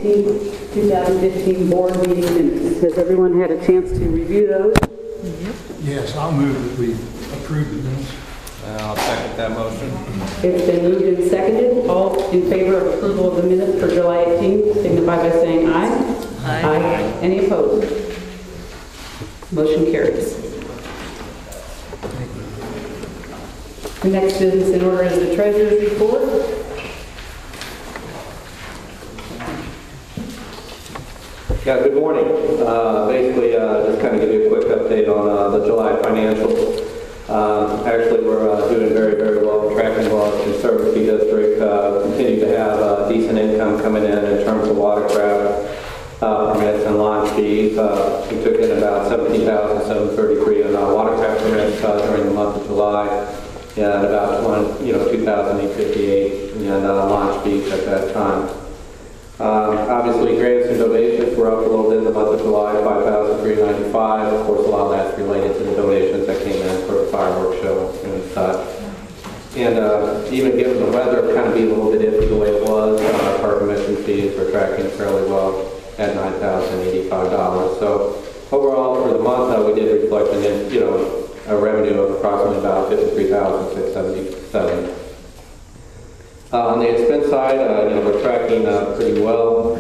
18th, 2015 board meeting minutes. Has everyone had a chance to review those? Yes, I'll move that we approve the minutes. I'll second that motion. It's been moved and seconded. All in favor of approval of the minutes for July 18th, signify by saying aye. Aye. Any opposed? Motion carries. The next business in order is the treasurer's report. Yeah, good morning. Basically, just kind of give you a quick update on the July financials. Actually, we're doing very, very well. Tracking well. Conservancy District continue to have decent income coming in terms of watercraft permits and launch fees. We took in about $17,733 in watercraft permits during the month of July, and about $2,858 in launch fees at that time. Obviously, grants and donations were up a little bit in the month of July, $5,395. Of course, a lot of that's related to the donations that came in for the fireworks show and such. And even given the weather kind of being a little bit iffy the way it was, our permission fees were tracking fairly well at $9,085. So overall, for the month, we did reflect a revenue of approximately about $53,677. On the expense side, we're tracking pretty well.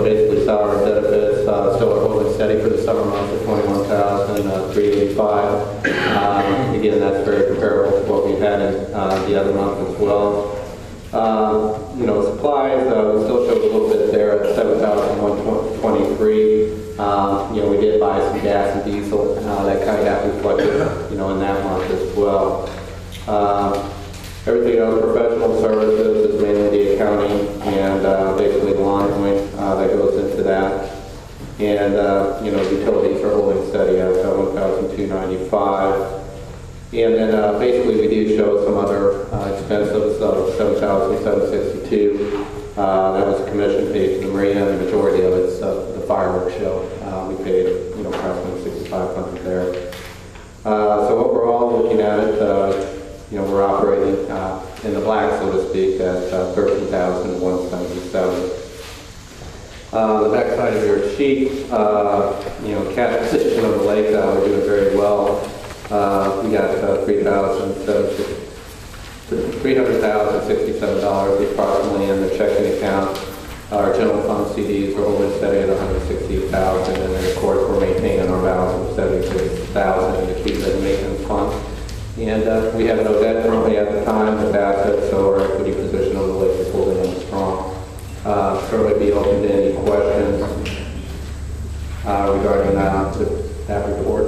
Basically salary and benefits still are holding steady for the summer months at $21,385. Again, that's very comparable to what we had in the other month as well. Supplies, we still showed a little bit there at $7,123. We did buy some gas and diesel. That kind of got reflected, in that month as well. Everything else, professional services, is mainly the accounting and basically the line point that goes into that. And, utilities are holding steady at $1,295. And then basically we do show some other expenses of $7,762. That was a commission paid to the marina. The majority of it's the fireworks show. We paid, approximately $6,500 there. So overall, looking at it, we're operating in the black, so to speak, at $13,177. The back side of your sheet, cash position of the lake, we're doing very well. We got $300,067 approximately in the checking account. Our general fund CDs are holding steady at $168,000, and then of course we're maintaining our balance of $76,000 in the Cuba maintenance fund. And we have no debt currently at the time with assets, so our equity position on the lake is holding in strong. Certainly be open to any questions regarding that report.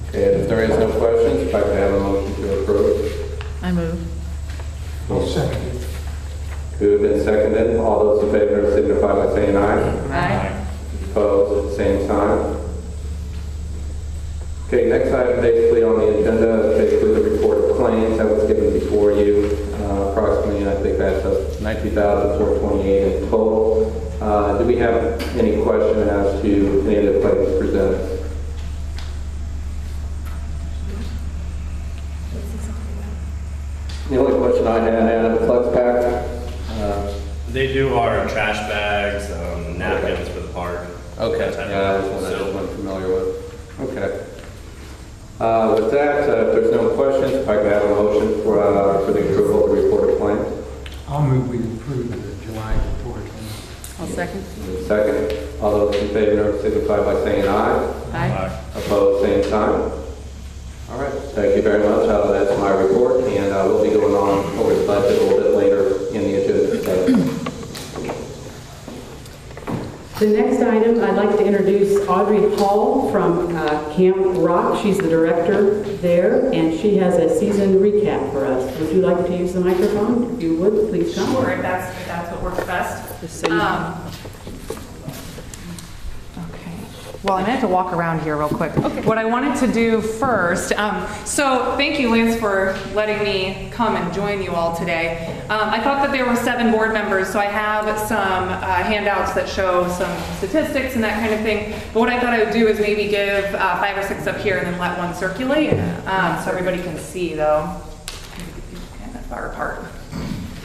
Okay, if there is no questions, if I could have a motion to approve. I move. I'll second it. Moved and seconded. All those in favor signify by saying aye. Aye. Opposed at the same sign. Okay, next item basically on the agenda is basically the report of claims that was given before you. Approximately, I think that's $19,428 in total. Do we have any question as to any of the claims presented? The only question I had, Anna, Flex Pack. They do our trash bags, napkins for the park. Okay, yeah, that's one I'm familiar with. Okay. With that, if there's no questions, if I could have a motion for the approval of the report of claims. I'll move we approve the July report. I'll second. Second. All those in favor signify by saying aye. Aye. Opposed, same sign. All right. Thank you very much. That's my report, and we'll be going on over the budget a little bit later in the agenda today. The next item, I'd like to introduce Audrey Hall from Camp Rock. She's the director there, and she has a season recap for us. Would you like to use the microphone? If you would, please come. Sure, if that's what works best. Just so you know. Well, I'm going to have to walk around here real quick. Okay. What I wanted to do first, so thank you, Lance, for letting me come and join you all today. I thought that there were 7 board members, so I have some handouts that show some statistics and that kind of thing. But what I thought I would do is maybe give 5 or 6 up here and then let one circulate, so everybody can see, though. Kind of far apart.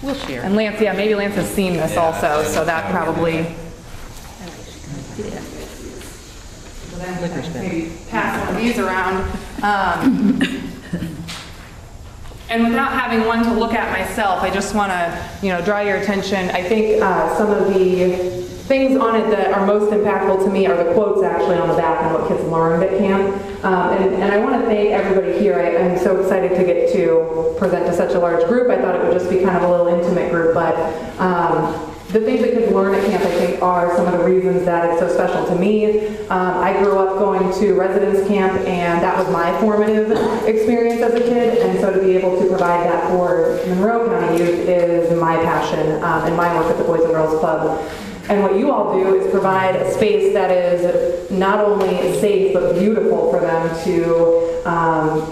We'll share. And Lance, yeah, maybe Lance has seen this also, so that probably. Maybe pass one of these around. And without having one to look at myself, I just want to, draw your attention. I think some of the things on it that are most impactful to me are the quotes actually on the back and what kids learned at camp. And I want to thank everybody here. I'm so excited to get to present to such a large group. I thought it would just be kind of a little intimate group, but the things that kids learn at camp, I think, are some of the reasons that it's so special to me. I grew up going to residence camp, and that was my formative experience as a kid, and so to be able to provide that for Monroe County youth is my passion and my work at the Boys and Girls Club. And what you all do is provide a space that is not only safe but beautiful for them to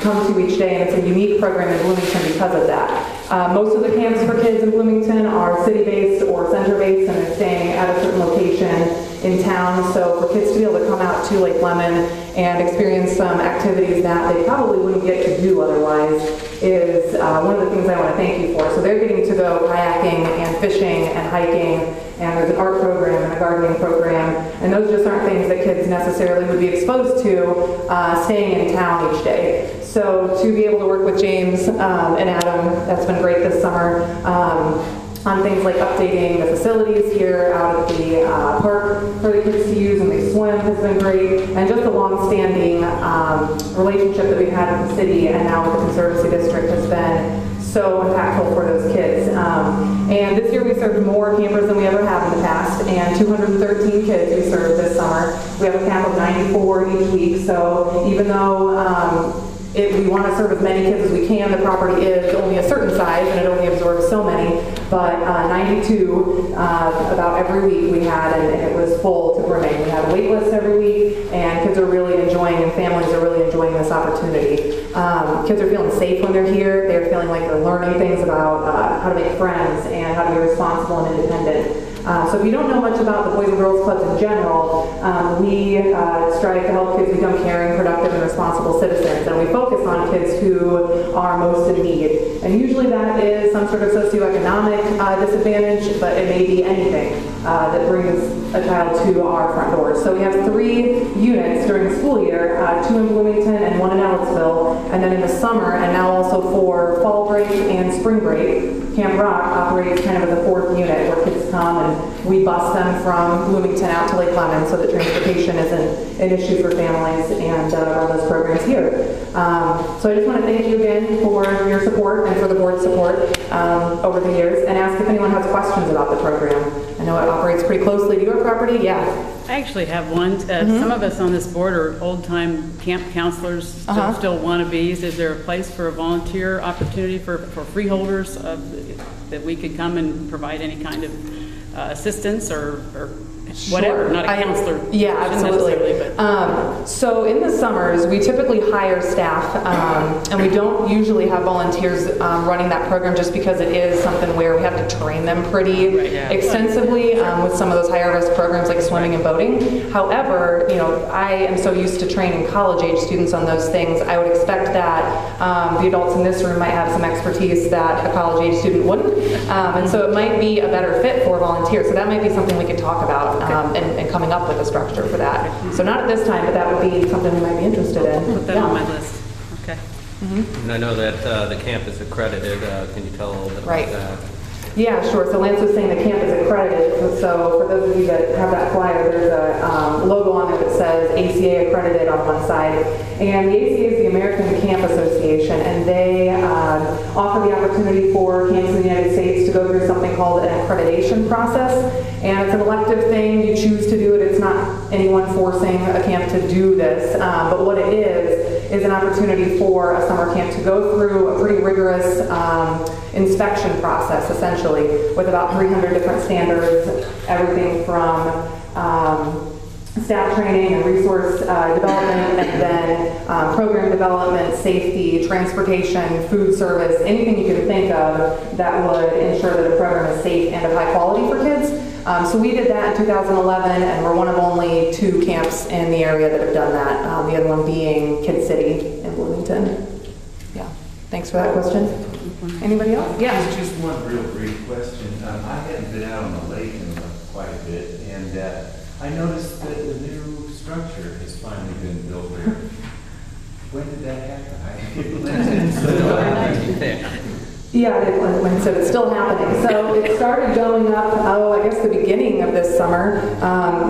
come to each day, and it's a unique program in Bloomington because of that. Most of the camps for kids in Bloomington are city-based or center-based, and they're staying at a certain location in town. So for kids to be able to come out to Lake Lemon and experience some activities that they probably wouldn't get to do otherwise is one of the things I want to thank you for. So they're getting to go kayaking and fishing and hiking, and there's an art program and a gardening program, and those just aren't things that kids necessarily would be exposed to staying in town each day. So to be able to work with James and Adam, that's been great this summer, on things like updating the facilities here out at the park for the kids to use when they swim has been great, and just the long-standing relationship that we've had with the city and now with the Conservancy District has been so impactful for those kids. And this year we served more campers than we ever have in the past, and 213 kids we served this summer. We have a cap of 94 each week, so even though we want to serve as many kids as we can, the property is only a certain size and it only absorbs so many, but 92 about every week we had, and it was full to brimming. We had a wait list every week, and kids are really enjoying, and families are really enjoying this opportunity. Kids are feeling safe when they're here. They're feeling like they're learning things about how to make friends and how to be responsible and independent. So if you don't know much about the Boys and Girls Clubs in general, we strive to help kids become caring, productive, and responsible citizens, and we focus on kids who are most in need. And usually that is some sort of socioeconomic disadvantage, but it may be anything that brings a child to our front doors. So we have 3 units during the school year, 2 in Bloomington and 1 in Ellettsville, and then in the summer, and now also for fall break and spring break, Camp Rock operates kind of as a 4th unit where kids come and we bus them from Bloomington out to Lake Lemon so that transportation isn't an issue for families, and run those programs here. So I just want to thank you again for your support and for the board's support over the years, and ask if anyone has questions about the program. I know it operates pretty closely to your property. Yeah. I actually have one. Some of us on this board are old-time camp counselors, still wannabes. Is there a place for a volunteer opportunity for freeholders that we could come and provide any kind of assistance or whatever? Sure. Not a counselor. Yeah, absolutely. So in the summers, we typically hire staff, and we don't usually have volunteers running that program just because it is something where we have to train them pretty extensively with some of those higher risk programs like swimming and boating. However, I am so used to training college age students on those things, I would expect that the adults in this room might have some expertise that a college age student wouldn't. And so it might be a better fit for volunteers. So that might be something we could talk about. And coming up with a structure for that. So not at this time, but that would be something we might be interested in. Put that on my list. Okay. And I know that the camp is accredited. Can you tell a little bit about that? Yeah, sure. So Lance was saying the camp is accredited. So for those of you that have that flyer, there's a logo on there that says ACA accredited on one side. And the ACA is the American Camp Association, and they offer the opportunity for camps in the United States to go through something called an accreditation process. And it's an elective thing. You choose to do it. It's not anyone forcing a camp to do this. But what it is an opportunity for a summer camp to go through a pretty rigorous inspection process, essentially, with about 300 different standards, everything from staff training and resource development, and then program development, safety, transportation, food service, anything you can think of that would ensure that a program is safe and of high quality for kids. So we did that in 2011, and we're one of only 2 camps in the area that have done that, the other one being Kid City in Bloomington. Yeah, thanks for that question. Anybody else? Yeah. Just one real brief question. I hadn't been out on the lake in quite a bit, and I noticed that the new structure has finally been built there. When did that happen? Yeah, when so it's still happening. So it started going up, I guess the beginning of this summer,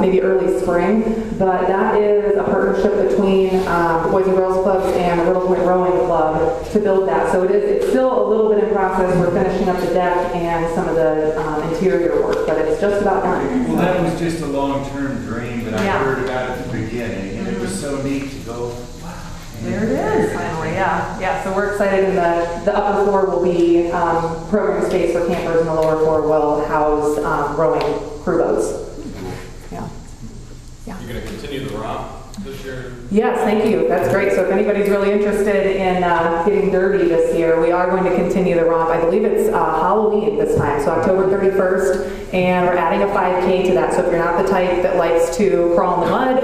maybe early spring. But that is a partnership between the Boys and Girls Clubs and the Riddle Point Rowing Club to build that. So it's still a little bit in process. We're finishing up the deck and some of the interior work, but it's just about done. Well, that was just a long-term dream that I Yeah. heard about at the beginning, and it was so neat to go, wow. There it is, finally, yeah. Yeah, so we're excited, and the upper floor will be program space for campers, and the lower floor will house rowing crew boats. Yeah. Yeah. You're going to continue the romp this year? Yes, thank you. That's great. So if anybody's really interested in getting dirty this year, we are going to continue the romp. I believe it's Halloween this time, so October 31st, and we're adding a 5K to that. So if you're not the type that likes to crawl in the mud,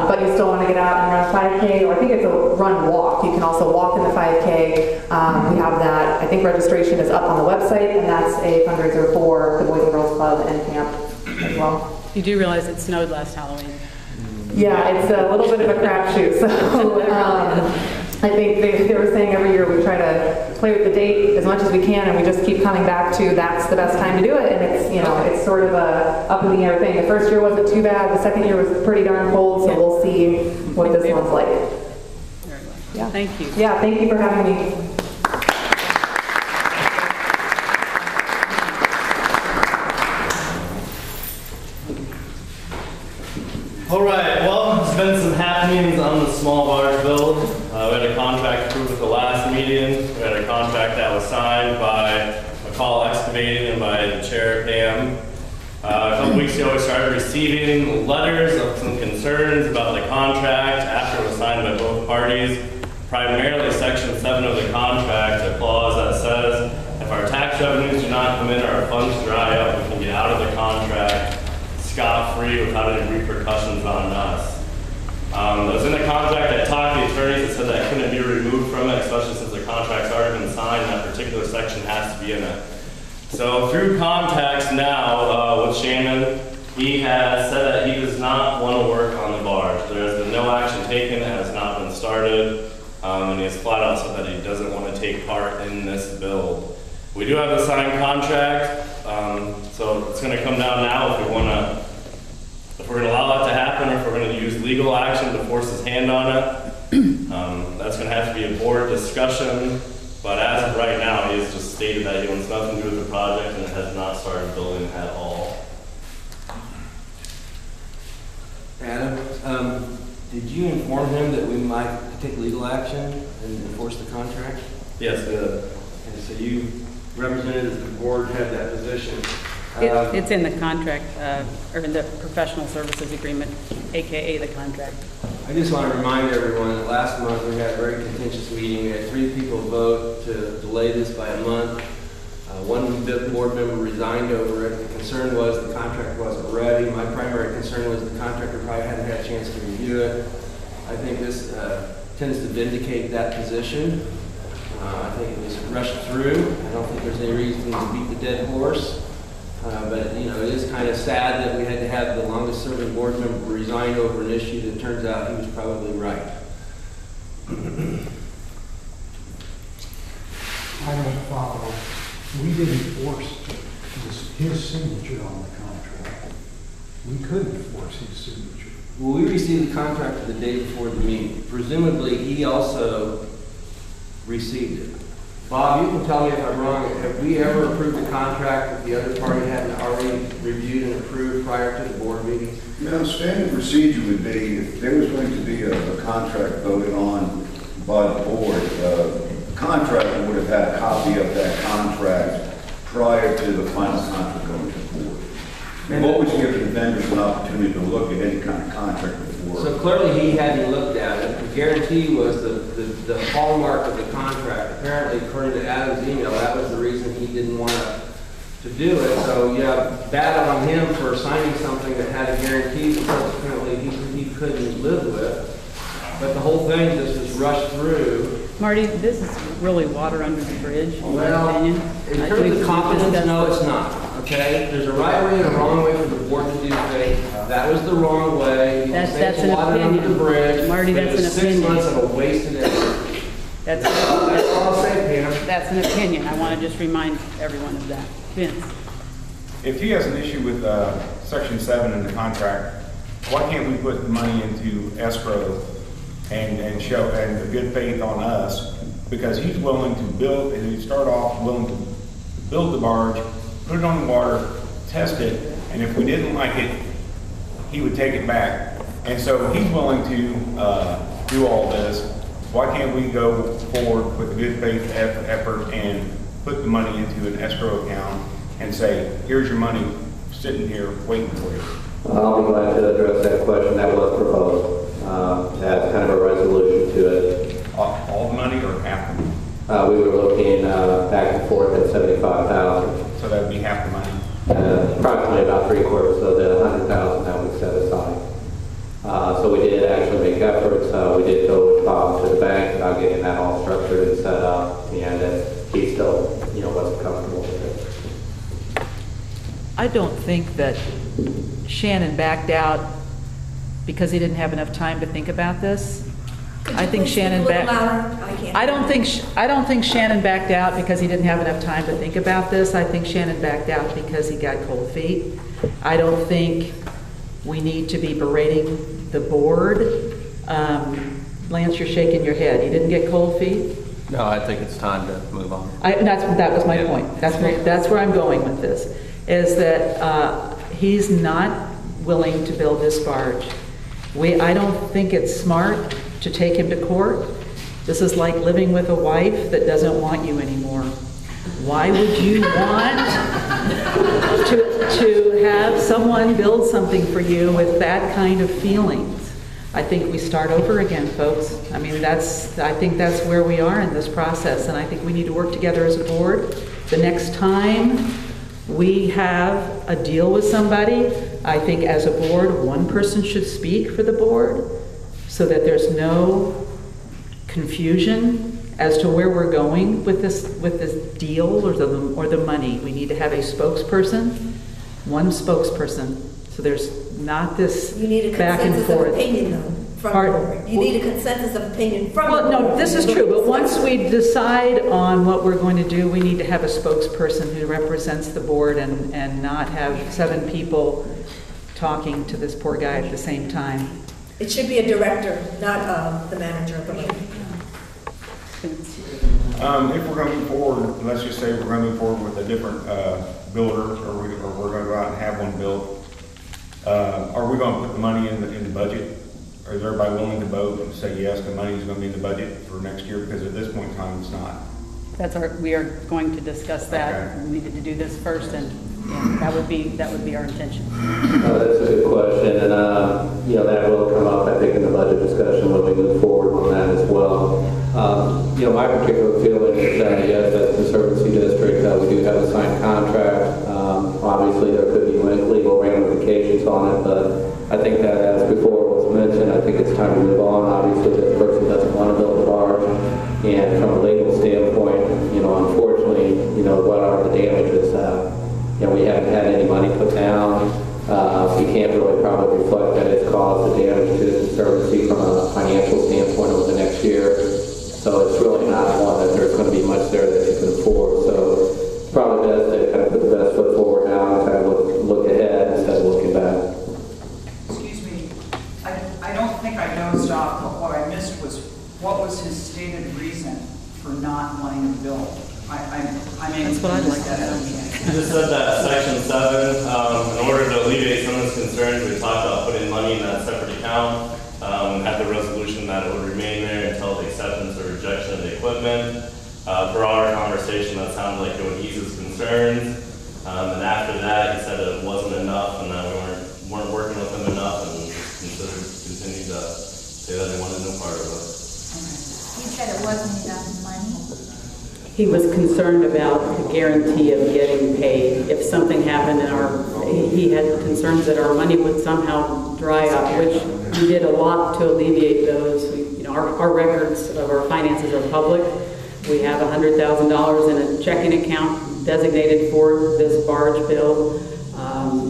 but you still want to get out and run a 5K, or I think it's a run-walk. You can also walk in the 5K. We have that. I think registration is up on the website, and that's a fundraiser for the Boys and Girls Club and camp as well. You do realize it snowed last Halloween. Yeah, it's a little bit of a crapshoot. So I think they were saying every year we try to play with the date as much as we can, and we just keep coming back to that's the best time to do it. And it's it's sort of a up in the air thing. The first year wasn't too bad. The second year was pretty darn cold. So we'll see what this one's like. Very well. Yeah. Thank you. Yeah, thank you for having me. All right, well, there's been some happenings on the small barge build. We had a contract approved at the last meeting. We had a contract that was signed by McCall Excavating and by the chair, Pam. A couple weeks ago, we started receiving letters of some concerns about the contract after it was signed by both parties. Primarily Section 7 of the contract, a clause that says, if our tax revenues do not come in or our funds dry up, we can get out of the contract scot-free without any repercussions on us. That was in the contract. I talked to the attorneys that said that couldn't be removed from it, especially since the contract's already been signed. That particular section has to be in it. So through contacts now with Shannon, he has said that he does not want to work on the barge. There has been no action taken. It has not been started. And he has flat out said that he doesn't want to take part in this build. We do have the signed contract, so it's going to come down now if we're going to allow that to happen, or if we're going to use legal action to force his hand on it. That's going to have to be a board discussion, but as of right now, he has just stated that he wants nothing to do with the project and has not started building at all. Adam, did you inform him that we might take legal action and enforce the contract? Yes, we did. And so you represented as the board had that position. It's in the contract, or in the professional services agreement, AKA the contract. I just want to remind everyone that last month we had a very contentious meeting. We had 3 people vote to delay this by a month. One board member resigned over it. The concern was the contract wasn't ready. My primary concern was the contractor probably hadn't had a chance to review it. I think this tends to vindicate that position. I think it was rushed through. I don't think there's any reason to beat the dead horse. But it is kind of sad that we had to have the longest serving board member resign over an issue that turns out he was probably right. I don't follow. We didn't force his signature on the contract. We couldn't force his signature. Well, we received the contract the day before the meeting. Presumably, he also received it. Bob, you can tell me if I'm wrong. Have we ever approved a contract that the other party hadn't already reviewed and approved prior to the board meeting? Standard procedure would be if there was going to be a contract voted on by the board, the contractor would have had a copy of that contract prior to the final contract going to the board. We've always given the vendors an opportunity to look at any kind of contract before. So clearly he hadn't looked at it. The guarantee was the hallmark of the contract. Apparently, according to Adam's email, that was the reason he didn't want to do it. So yeah, bad on him for signing something that had a guarantee that subsequently he couldn't live with. But the whole thing just was rushed through. Marty, this is really water under the bridge, in my Well, opinion. in I terms think of we competence, discussed no, this. it's not, okay? There's a right way and a wrong way for the board to do things. That was the wrong way. You That's saved an water under opinion. the bridge. Marty, It that's was an 6 opinion. months of a wasted effort. That's That's all I'll say, Pam. That's an opinion. I want to just remind everyone of that. Vince? If he has an issue with Section 7 in the contract, why can't we put the money into escrow and show, and the good faith on us? Because he's willing to build, and he start off willing to build the barge, put it on the water, test it, and if we didn't like it, he would take it back. And so he's willing to do all this. Why can't we go forward with a good faith effort and put the money into an escrow account and say, here's your money sitting here waiting for you? I'll be glad to address that question. That was proposed, to have kind of a resolution to it. All the money or half the money? We were looking back and forth at $75,000. So that would be half the money? Approximately about 3/4 of the $100,000 that we set aside. So we did actually make efforts. We did go with Bob to the bank about getting that all structured and set up, and he still, wasn't comfortable with it. I don't think that Shannon backed out because he didn't have enough time to think about this. I think Shannon I don't think Shannon backed out because he didn't have enough time to think about this. I think Shannon backed out because he got cold feet. I don't think we need to be berating the board. Lance, you're shaking your head. You didn't get cold feet? No, I think it's time to move on. That was my point. That's where I'm going with this, is that he's not willing to build this barge. I don't think it's smart to take him to court. This is like living with a wife that doesn't want you anymore. Why would you want to have someone build something for you with that kind of feelings? I think we start over again, folks. I mean, I think that's where we are in this process, and I think we need to work together as a board. The next time we have a deal with somebody, I think as a board, one person should speak for the board so that there's no confusion as to where we're going with this deal or the money. We need to have a spokesperson, one spokesperson, so there's not this back and forth. You need a consensus of opinion, though, from the board. You need a consensus of opinion from the board. Well, no, this is true, but once we decide on what we're going to do, we need to have a spokesperson who represents the board and not have 7 people talking to this poor guy at the same time. It should be a director, not the manager of the lake. If we're going to move forward, let's just say we're going to move forward with a different builder, or we're going to go out and have one built, are we going to put the money in the budget? Or is everybody willing to vote and say yes, the money is going to be in the budget for next year? Because at this point in time, it's not. We are going to discuss that. Okay. We needed to do this first, and that would be our intention. That's a good question, and that will come up, I think, in the budget discussion when we move forward on that as well. My particular feeling is that, yes, as a Conservancy District, we do have a signed contract. Obviously, there could be legal ramifications on it, but I think that, as before was mentioned, I think it's time to move on. Obviously, this person doesn't want to build a barge, and from a legal standpoint, unfortunately, what are the damages? We haven't had any money put down. We can't really probably reflect that it's caused the damage to the Conservancy from a financial standpoint over the next year. So it's really not one that there's going to be much there that you can afford. So it's probably best to kind of put the best foot forward now and kind of look ahead instead of looking back. Excuse me, I don't think I dozed off, but what I missed was, what was his stated reason for not wanting to build? That's what I'd like to know. You just said that Section 7, in order to alleviate some of those concerns, we talked about putting money in that separate account, had the resolution that it would remain there until the acceptance or rejection of the equipment. For our conversation, that sounded like it would ease his concerns. And after that, he said it wasn't enough and that we weren't working with him enough, and continued to say that they wanted no part of it. He said it wasn't enough money. He was concerned about the guarantee of getting paid. If something happened he had concerns that our money would somehow dry up, which we did a lot to alleviate those. We our records of our finances are public. We have $100,000 in a checking account designated for this barge build.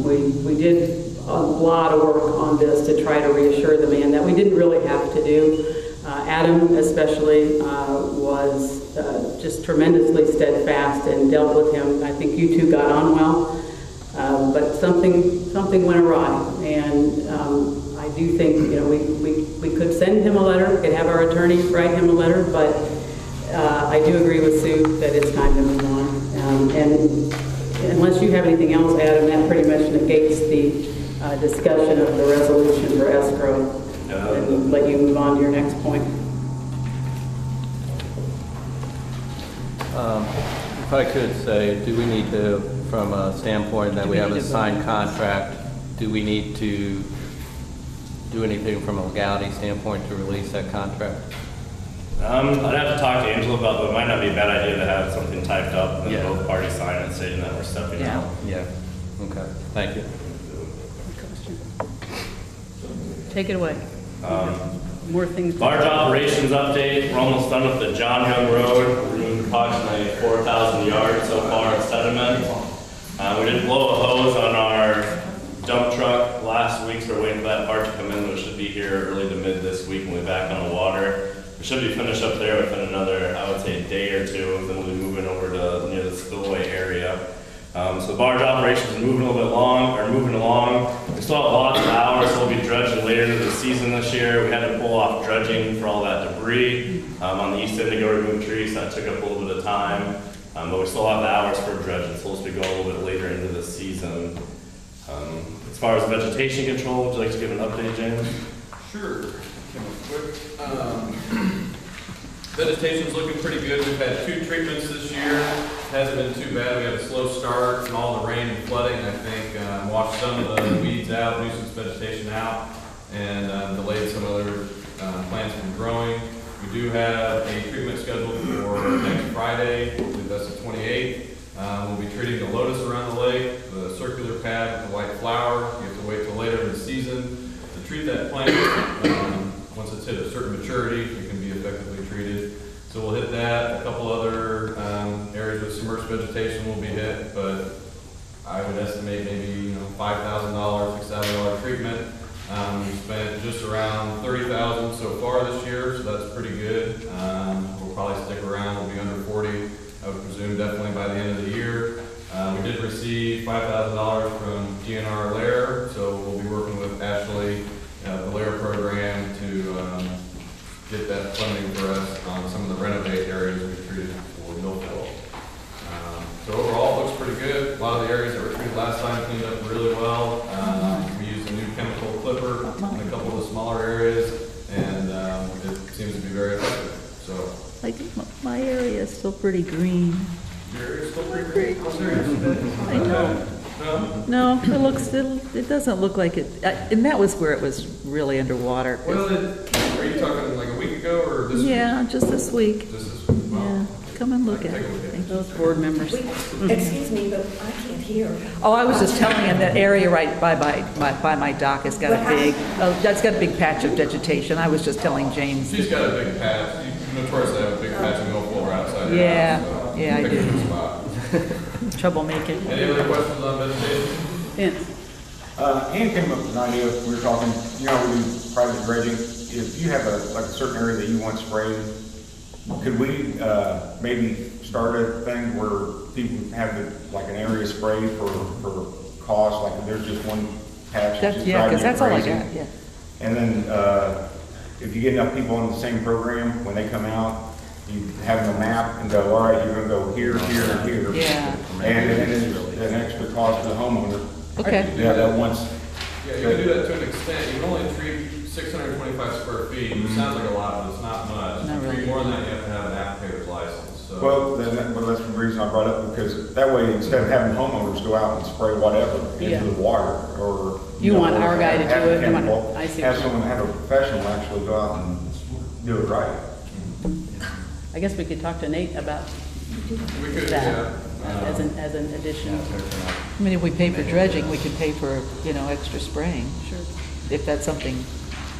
We did a lot of work on this to try to reassure the man that we didn't really have to do. Adam especially was just tremendously steadfast and dealt with him. I think you two got on well, but something went awry, and I do think we could send him a letter, we could have our attorney write him a letter, but I do agree with Sue that it's time to move on. And unless you have anything else, Adam, that pretty much negates the discussion of the resolution for escrow. And let you move on to your next point. If I could say, do we need to, from a standpoint that we have a signed contract, do we need to do anything from a legality standpoint to release that contract? I'd have to talk to Angela about, but it might not be a bad idea to have something typed up and both parties sign it saying that we're stepping out. Yeah. Okay. Thank you. Take it away. More things. Barge operations update. We're almost done with the John Young Road. We're doing approximately 4,000 yards so far of sediment. We did blow a hose on our dump truck last week, so we're waiting for that part to come in, which should be here early to mid this week when we're back on the water. We should be finished up there within another, I would say, day or two, and then we'll be moving over to near the spillway area. So the barge operations is moving a little bit along. We still have lots of hours, so we'll be dredging later into the season this year. We had to pull off dredging for all that debris on the east end to go remove trees. That took up a little bit of time, but we still have the hours for dredging, so we'll be going a little bit later into the season. As far as vegetation control, would you like to give an update, James? Sure. Quick. Vegetation's looking pretty good. We've had 2 treatments this year. Hasn't been too bad. We had a slow start and all the rain and flooding, I think, washed some of the weeds out, nuisance vegetation out, and delayed some other plants from growing. We do have a treatment scheduled for next Friday. I believe that's the 28th. We'll be treating the lotus around the lake, the circular pad with the white flower. You have to wait till later in the season to treat that plant. Once it's hit a certain maturity, it can be effectively treated. So we'll hit that. A couple other areas with submerged vegetation will be hit, but I would estimate maybe $5,000, $6,000 treatment. We spent just around $30,000 so far this year, so that's pretty good. We'll probably stick around. We'll be under 40, I would presume, definitely by the end of the year. We did receive $5,000 from GNR Lair, so we'll be working with Ashley, the Lair program, to get that funding for us on some of the renovate areas we treated for millfill. So overall, it looks pretty good. A lot of the areas that were treated last time cleaned up really well. We used a new chemical clipper in a couple of the smaller areas, and it seems to be very effective. So, Like, my area is still pretty green. your area's still pretty green. I know. No, it doesn't look like it, and that was where it was really underwater. Well, are you talking like a week ago or this week? Yeah, just this week. Just this week? Wow. Yeah, come and look at it. Those board members. Excuse me, but I can't hear. Oh, I was just telling him that area right by my dock has got that's got a big patch of vegetation. I was just telling James. She's got a big patch. You notoriously have a big patch of millflower outside. Yeah, so yeah, I pick a do. good spot. Troublemaking. Any other questions on vegetation? Vince. Ann came up with an idea, we were talking, we do private dredging. If you have a certain area that you want sprayed, could we maybe start a thing where people have an area sprayed for cost, like if there's just one patch that's just driving you that's all I crazy? got, yeah. And then if you get enough people on the same program, when they come out, you have them a map and go, all right, you're gonna go here, here, and here. Yeah. And then it's an extra cost to the homeowner. Okay. Yeah, that once. Yeah, you can do that to an extent. You can only treat 625 square feet. It sounds like a lot, but it's not much. Not If you really. treat more than that, you have to have an applicator's license. So. Well, that's the reason I brought it up, because that way, instead of having homeowners go out and spray whatever Yeah. into the water, or. You want or our guy to have do it? chemical, I see. Have someone, have a professional actually go out and do it right. I guess we could talk to Nate about We could, that yeah. as an addition. I mean, if we pay for dredging, we could pay for, extra spraying. Sure. If that's something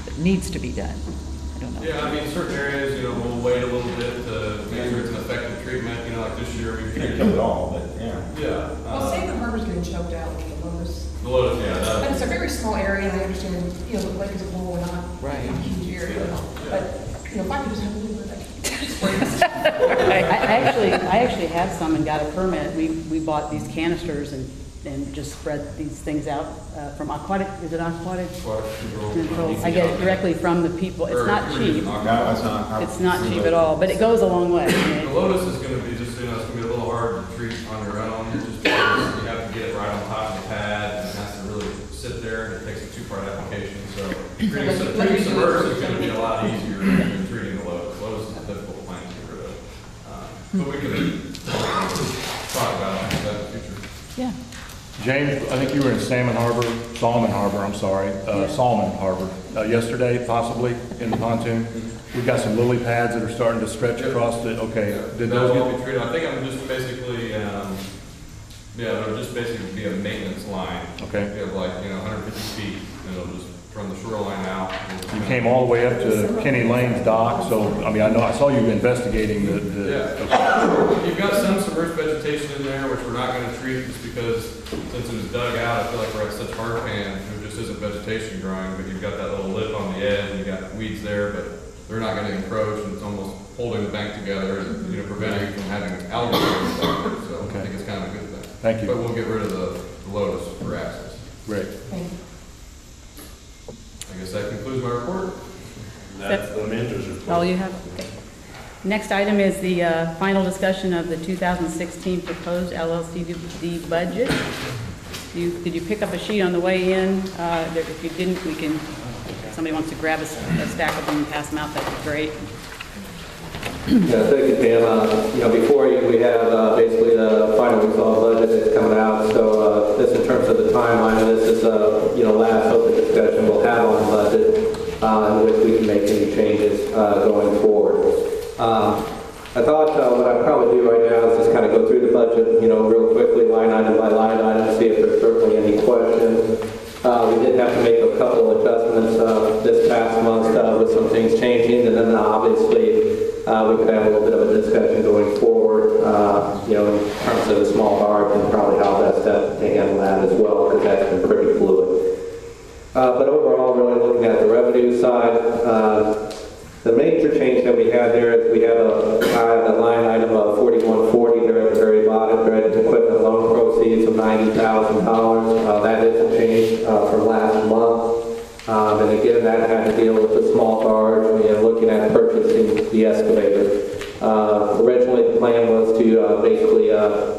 that needs to be done. I don't know. Yeah, I mean, certain areas, you know, we'll wait a little bit to make sure it's an effective treatment, you know, like this year we've Can't treated. kill it all, but yeah. Yeah. Well, Salem Harbor's getting choked out with the Lotus. The Lotus, yeah. And it's a very small area, and I understand, you know, the lake is a little, not Right. a huge area. But, you know, if I could just have a little bit of that. I actually have some and got a permit. We bought these canisters and just spread these things out from Aquatic, is it Aquatic? Control. I get it directly from the people. It's not cheap. No, it's not. It's not cheap at all, but it goes a long way. The Lotus is gonna be just, you know, it's gonna be a little hard to treat on your own, just because you have to get it right on top of the pad, and it has to really sit there, and it takes a two-part application, so treating submerged is gonna be a lot easier than treating the Lotus. Lotus is a difficult plant to get rid of. But we can talk about that in the future. Yeah. James, I think you were in Salmon Harbor, Salmon Harbor, yesterday, possibly, in the pontoon. We've got some lily pads that are starting to stretch across the, okay. Did That those will get? be treated. I think I'm just basically, it'll just basically be a maintenance line. Okay. You have like, 150 feet, and it'll just, from the shoreline out. You came all the way up to Kenny Lane's dock, so, I mean, I saw you investigating the. Yeah. You've got some submerged vegetation in there, which we're not gonna treat just because since it was dug out, I feel like we're at such hard pan, there just isn't vegetation growing, but you've got that little lip on the edge, and you've got weeds there, but they're not gonna encroach, and it's almost holding the bank together and, preventing you from having algae growing stuff there, so I think it's kind of a good thing. Thank you. But we'll get rid of the lotus for access. Great. Thank you. I guess that concludes my report. That's the mentors report. All you have? Okay. Next item is the final discussion of the 2016 proposed LLCD budget. Did you pick up a sheet on the way in? If you didn't, if somebody wants to grab a stack of them and pass them out, that'd be great. Yeah, thank you, Pam. Before you, we have basically the final resolve budget that's coming out. So this, in terms of the timeline, this is last open discussion we'll have on the budget, in which we can make any changes going forward. I thought what I'd probably do right now is just kind of go through the budget, real quickly, line item by line item, see if there's certainly any questions. We did have to make a couple of adjustments this past month with some things changing, and then obviously we could have a little bit of a discussion going forward, in terms of the small barge and probably how best to handle that as well, because that's been pretty fluid. But overall, really looking at the revenue side, the major change that we had there is we have a line item of 4140 there at the very bottom, dredge equipment loan proceeds of $90,000. That is a change from last month. And again, that had to deal with the small barge and looking at purchasing the excavator. Originally, the plan was to basically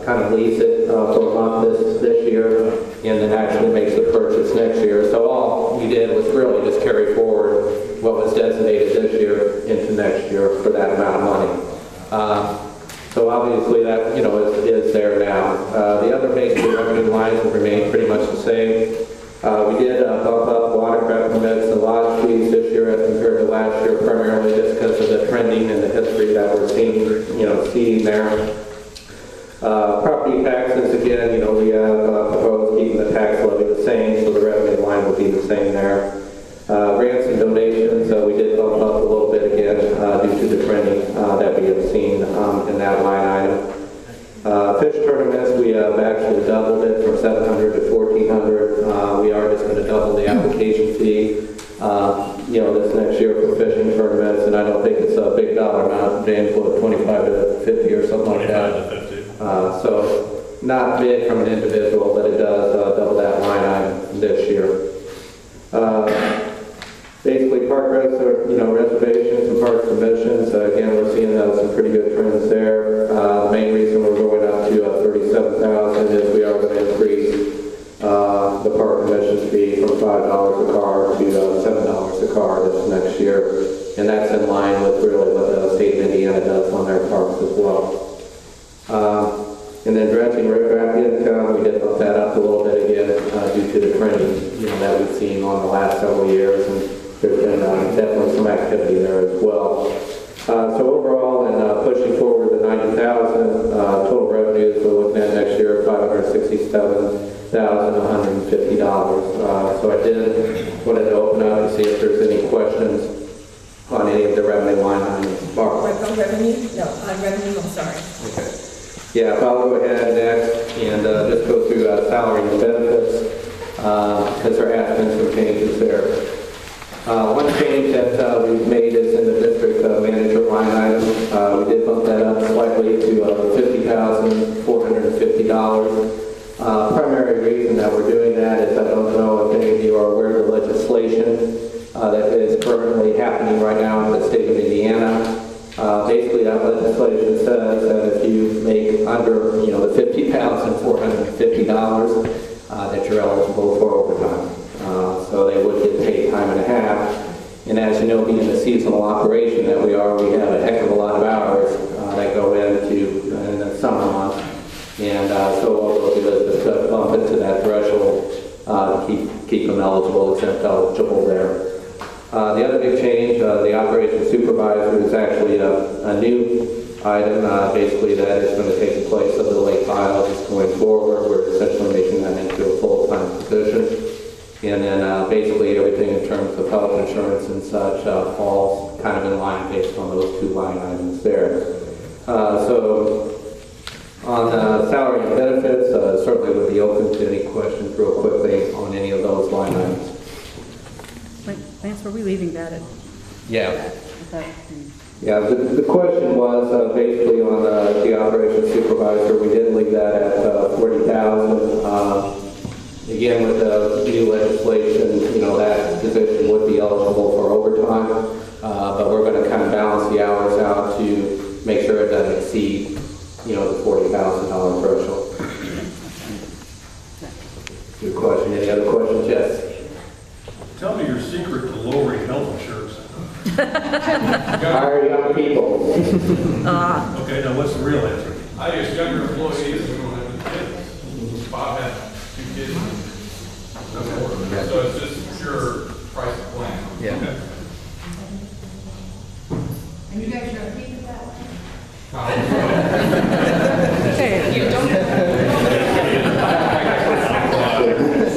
kind of lease it for a month this year, and then actually make the purchase next year. So all we did was really just carry forward what was designated this year into next year for that amount of money. So obviously that is there now. The other major revenue lines will remain pretty much the same. We did bump up watercraft permits and lodge fees this year as compared to last year, primarily just because of the trending and the history that we're seeing there. Property taxes, again, we have proposed keeping the tax levy the same, so the revenue line will be the same there. Grants and donations, we did bump up a little bit again due to the trending that we have seen in that line item. Fish tournaments, we have actually doubled it from 700 to 1,400. We are just going to double the application fee, this next year for fishing tournaments, and I don't think it's a big dollar amount. James, what, 25 to 50 or something like that? 25 to 50. So not big from an individual, but it does double that line item this year. Basically, park reservations and park permissions. Again, we're seeing some pretty good trends there. The main reason we're going up to 37,000 is we are going to increase the park permissions fee from $5 a car to $7 a car this next year, and that's in line with really what the state of Indiana does on their parks as well. And then dredging riprap income, we did bump that up a little bit again due to the trending that we've seen on the last several years, and there's been definitely some activity there as well. So overall, and pushing forward the 90,000 total revenues, we're looking at next year $567,150. So I wanted to open up and see if there's any questions on any of the primary line item. Barbara? On revenue? No, on revenue, I'm sorry. Okay. Yeah, so I'll go ahead next and just go through salary and benefits, because there have been some changes there. One change that we've made is in the district manager line item. We did bump that up slightly to $50,450. Primary reason that we're doing that is I don't know if any of you are aware of the legislation that is currently happening right now in the state of Indiana. Basically, that legislation says that if you make under, the $50,450, that you're eligible for overtime. So they would get paid time and a half. And as you know, being a seasonal operation that we are, we have a heck of a lot of hours that go into in the summer months. And so what we'll do is just bump it to that threshold to keep them eligible, exempt eligible there. The other big change, the operations supervisor is actually a new item, basically that is going to take the place of the late files going forward. We're essentially making that into a full-time position. And then basically everything in terms of health insurance and such falls kind of in line based on those two line items there. So on salary and benefits, certainly would be open to any questions real quickly on any of those line items. Lance, were we leaving that at? Yeah. Yeah, the question was basically on the operations supervisor. We did leave that at 40,000. Again, with the new legislation, that position would be eligible for overtime, but we're going to kind of balance the hours out to make sure it doesn't exceed, the $40,000 threshold. Good question. Any other questions? Yes. Tell me your secret to lowering health insurance. Hire young people. Okay, now what's the real answer? I use younger employees who don't have kids. Bob had 2 kids. So it's just pure price plan. Yeah. Okay. And you guys are going to keep it that way? Hey, you don't.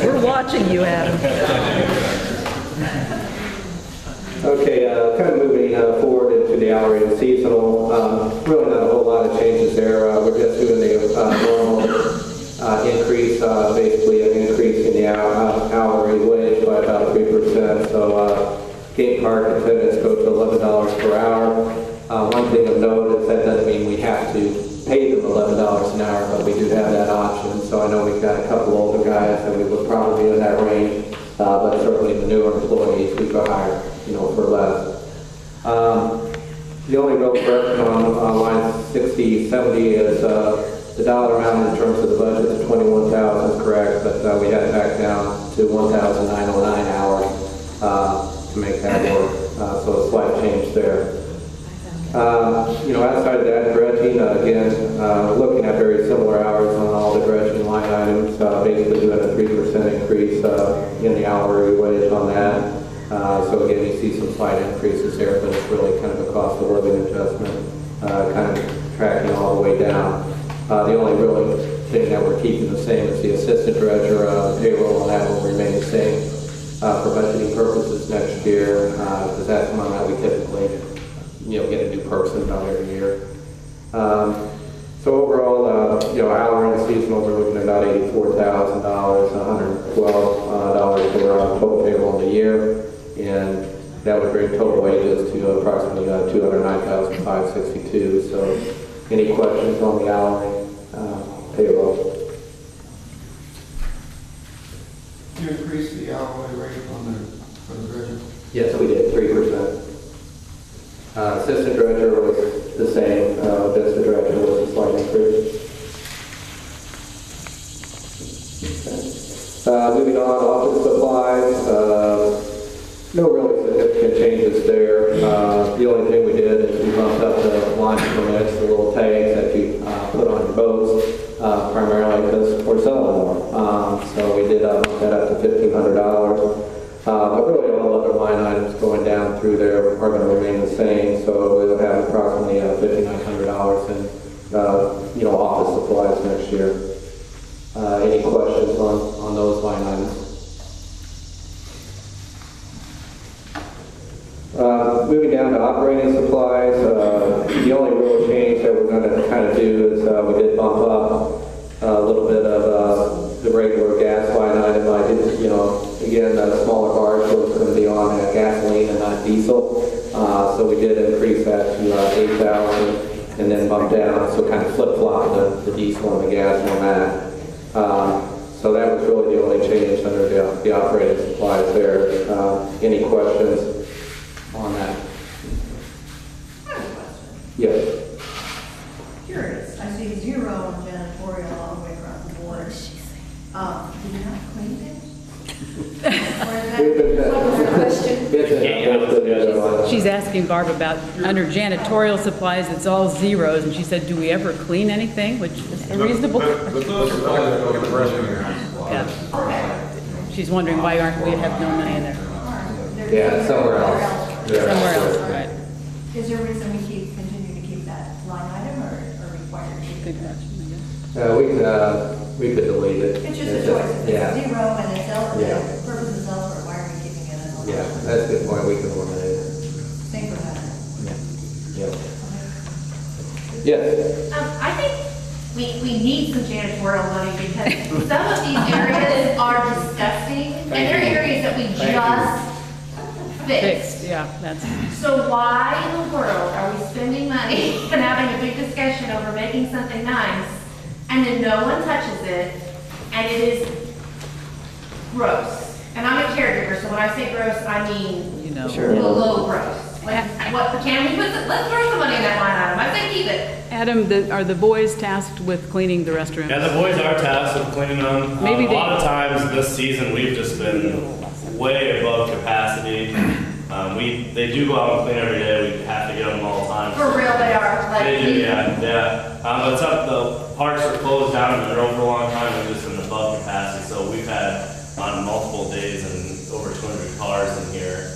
We're watching you, Adam. Okay, kind of moving forward into the hourly and seasonal. Really not a whole lot of changes there. We're just doing the normal increase, basically an increase in the hourly wage by about 3%. So game park attendants go to $11 per hour. One thing of note is that doesn't mean we have to pay them $11 an hour, but we do have that option. So I know we've got a couple older guys that we would probably be in that range, but certainly the newer employees we go hire, for less. The only real correction on line 60, 70 is the dollar amount in terms of the budget is $21,000 is correct, but we had it back down to 1,909 hours to make that work. So a slight change there. Outside of that, dredging, again, looking at very similar hours on all the dredging line items, basically doing a 3% increase in the hourly wage on that. So again, you see some slight increases there, but it's really kind of a cost of living adjustment, kind of tracking all the way down. The only really thing that we're keeping the same is the assistant dredger payroll, and that will remain the same for budgeting purposes next year, because that's one that we typically get a new person about every year. So overall, hourly and seasonal, we're looking at about $84,000, $112 for total payroll in the year, and that would bring total wages to approximately $209,562. So, any questions on the hourly payroll? You increased the hourly rate for the dredger? Yes, we did, 3%. Assistant dredger was the same, just the dredger was a slight increase. Okay. Moving on, office supplies, no really significant changes there. The only thing we did is we bumped up the launch permits, the little tags that you put on your boats, primarily because we're selling more. So we did bump that up to $1,500. But really all other line items going down through there are going to remain the same. So we'll have approximately $5,900 in office supplies next year. Any questions on those line items? Moving down to operating supplies, the only real change that we're going to kind of do is we did bump up a little bit of the regular gas line item. I did, again, the smaller barge was going to be on gasoline and not diesel. So we did increase that to 8,000 and then bump down, so kind of flip-flop the diesel and the gas on that. So that was really the only change under the operating supplies there. Any questions on that? I have a question. Yes. Curious, I see 0 on janitorial all the way across the board. Do you not clean it? She's asking Barb about, under janitorial supplies, it's all zeros, and she said, do we ever clean anything? Which is a reasonable. Yeah. She's wondering why we have no money in there. Yeah, somewhere else. Somewhere else, right. Is there a reason we continue to keep that line item or required to keep Good it? question, I guess. We could delete it. It's just a choice. If Yeah. it's 0 and it's L, Yeah. the purpose is L, or why are we keeping it as L? Yeah, that's a good point. We can eliminate it. Same for that. Yeah. Yes. I think we need some janitorial money because some of these areas are disgusting and they're areas that we just fixed. Yeah, that's. So why in the world are we spending money and having a big discussion over making something nice and then no one touches it and it is gross? And I'm a caregiver, so when I say gross, I mean low gross. Like, what, can we put, let's throw some money in that line item. I say keep it. Adam, are the boys tasked with cleaning the restrooms? Yeah, the boys are tasked with cleaning them. Maybe a lot of times this season we've just been way above capacity. They do go out and clean every day. We have to get them all the time. For real, they are. Like, They do, yeah. But it's up, the parks are closed down and they're open for a long time. We've just been above capacity. So we've had on multiple days and over 200 cars in here,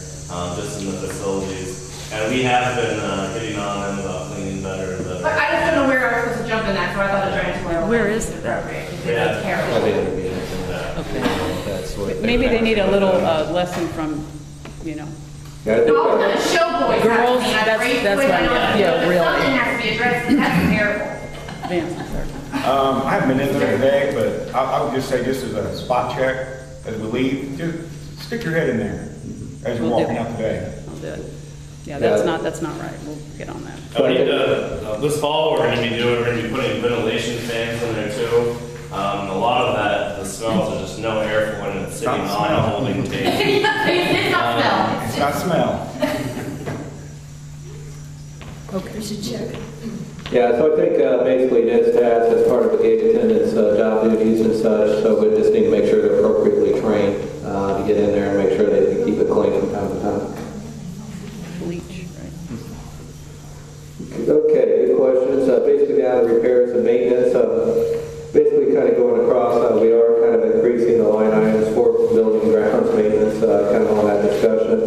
just in the facilities. And we have been hitting on them about cleaning better and better. But I just don't know where I was supposed to jump in that, so I thought a janitorial. Where is it? Appropriate, 'cause Yeah. it's terrible. Okay. Maybe they need a little lesson from, Yeah, I think All the show boys Girls, have to be that's boys, right, I know, yeah, but really. something has to be addressed, 'cause that's terrible. Vance, I'm sorry. I haven't been in there today, but I would just say, just as a spot check, as we leave, just stick your head in there as you're Will do. walking out today. I'll do it. Yeah, that's not right. We'll get on that. We need to, this fall, we're going to be putting ventilation fans in there too. A lot of that, the smells are just no airflow and it's sitting on a holding tank. It's not smell. It's not smell. Okay. We should check. Yeah, so I think basically Ned's task as part of the gate attendance job duties and such, so we just need to make sure they're appropriately trained to get in there and make sure they can keep it clean from time to time. Bleach, right? Okay, good questions. Basically now the repairs and maintenance, basically kind of going across, we are kind of increasing the line items for building and grounds maintenance, kind of on that discussion.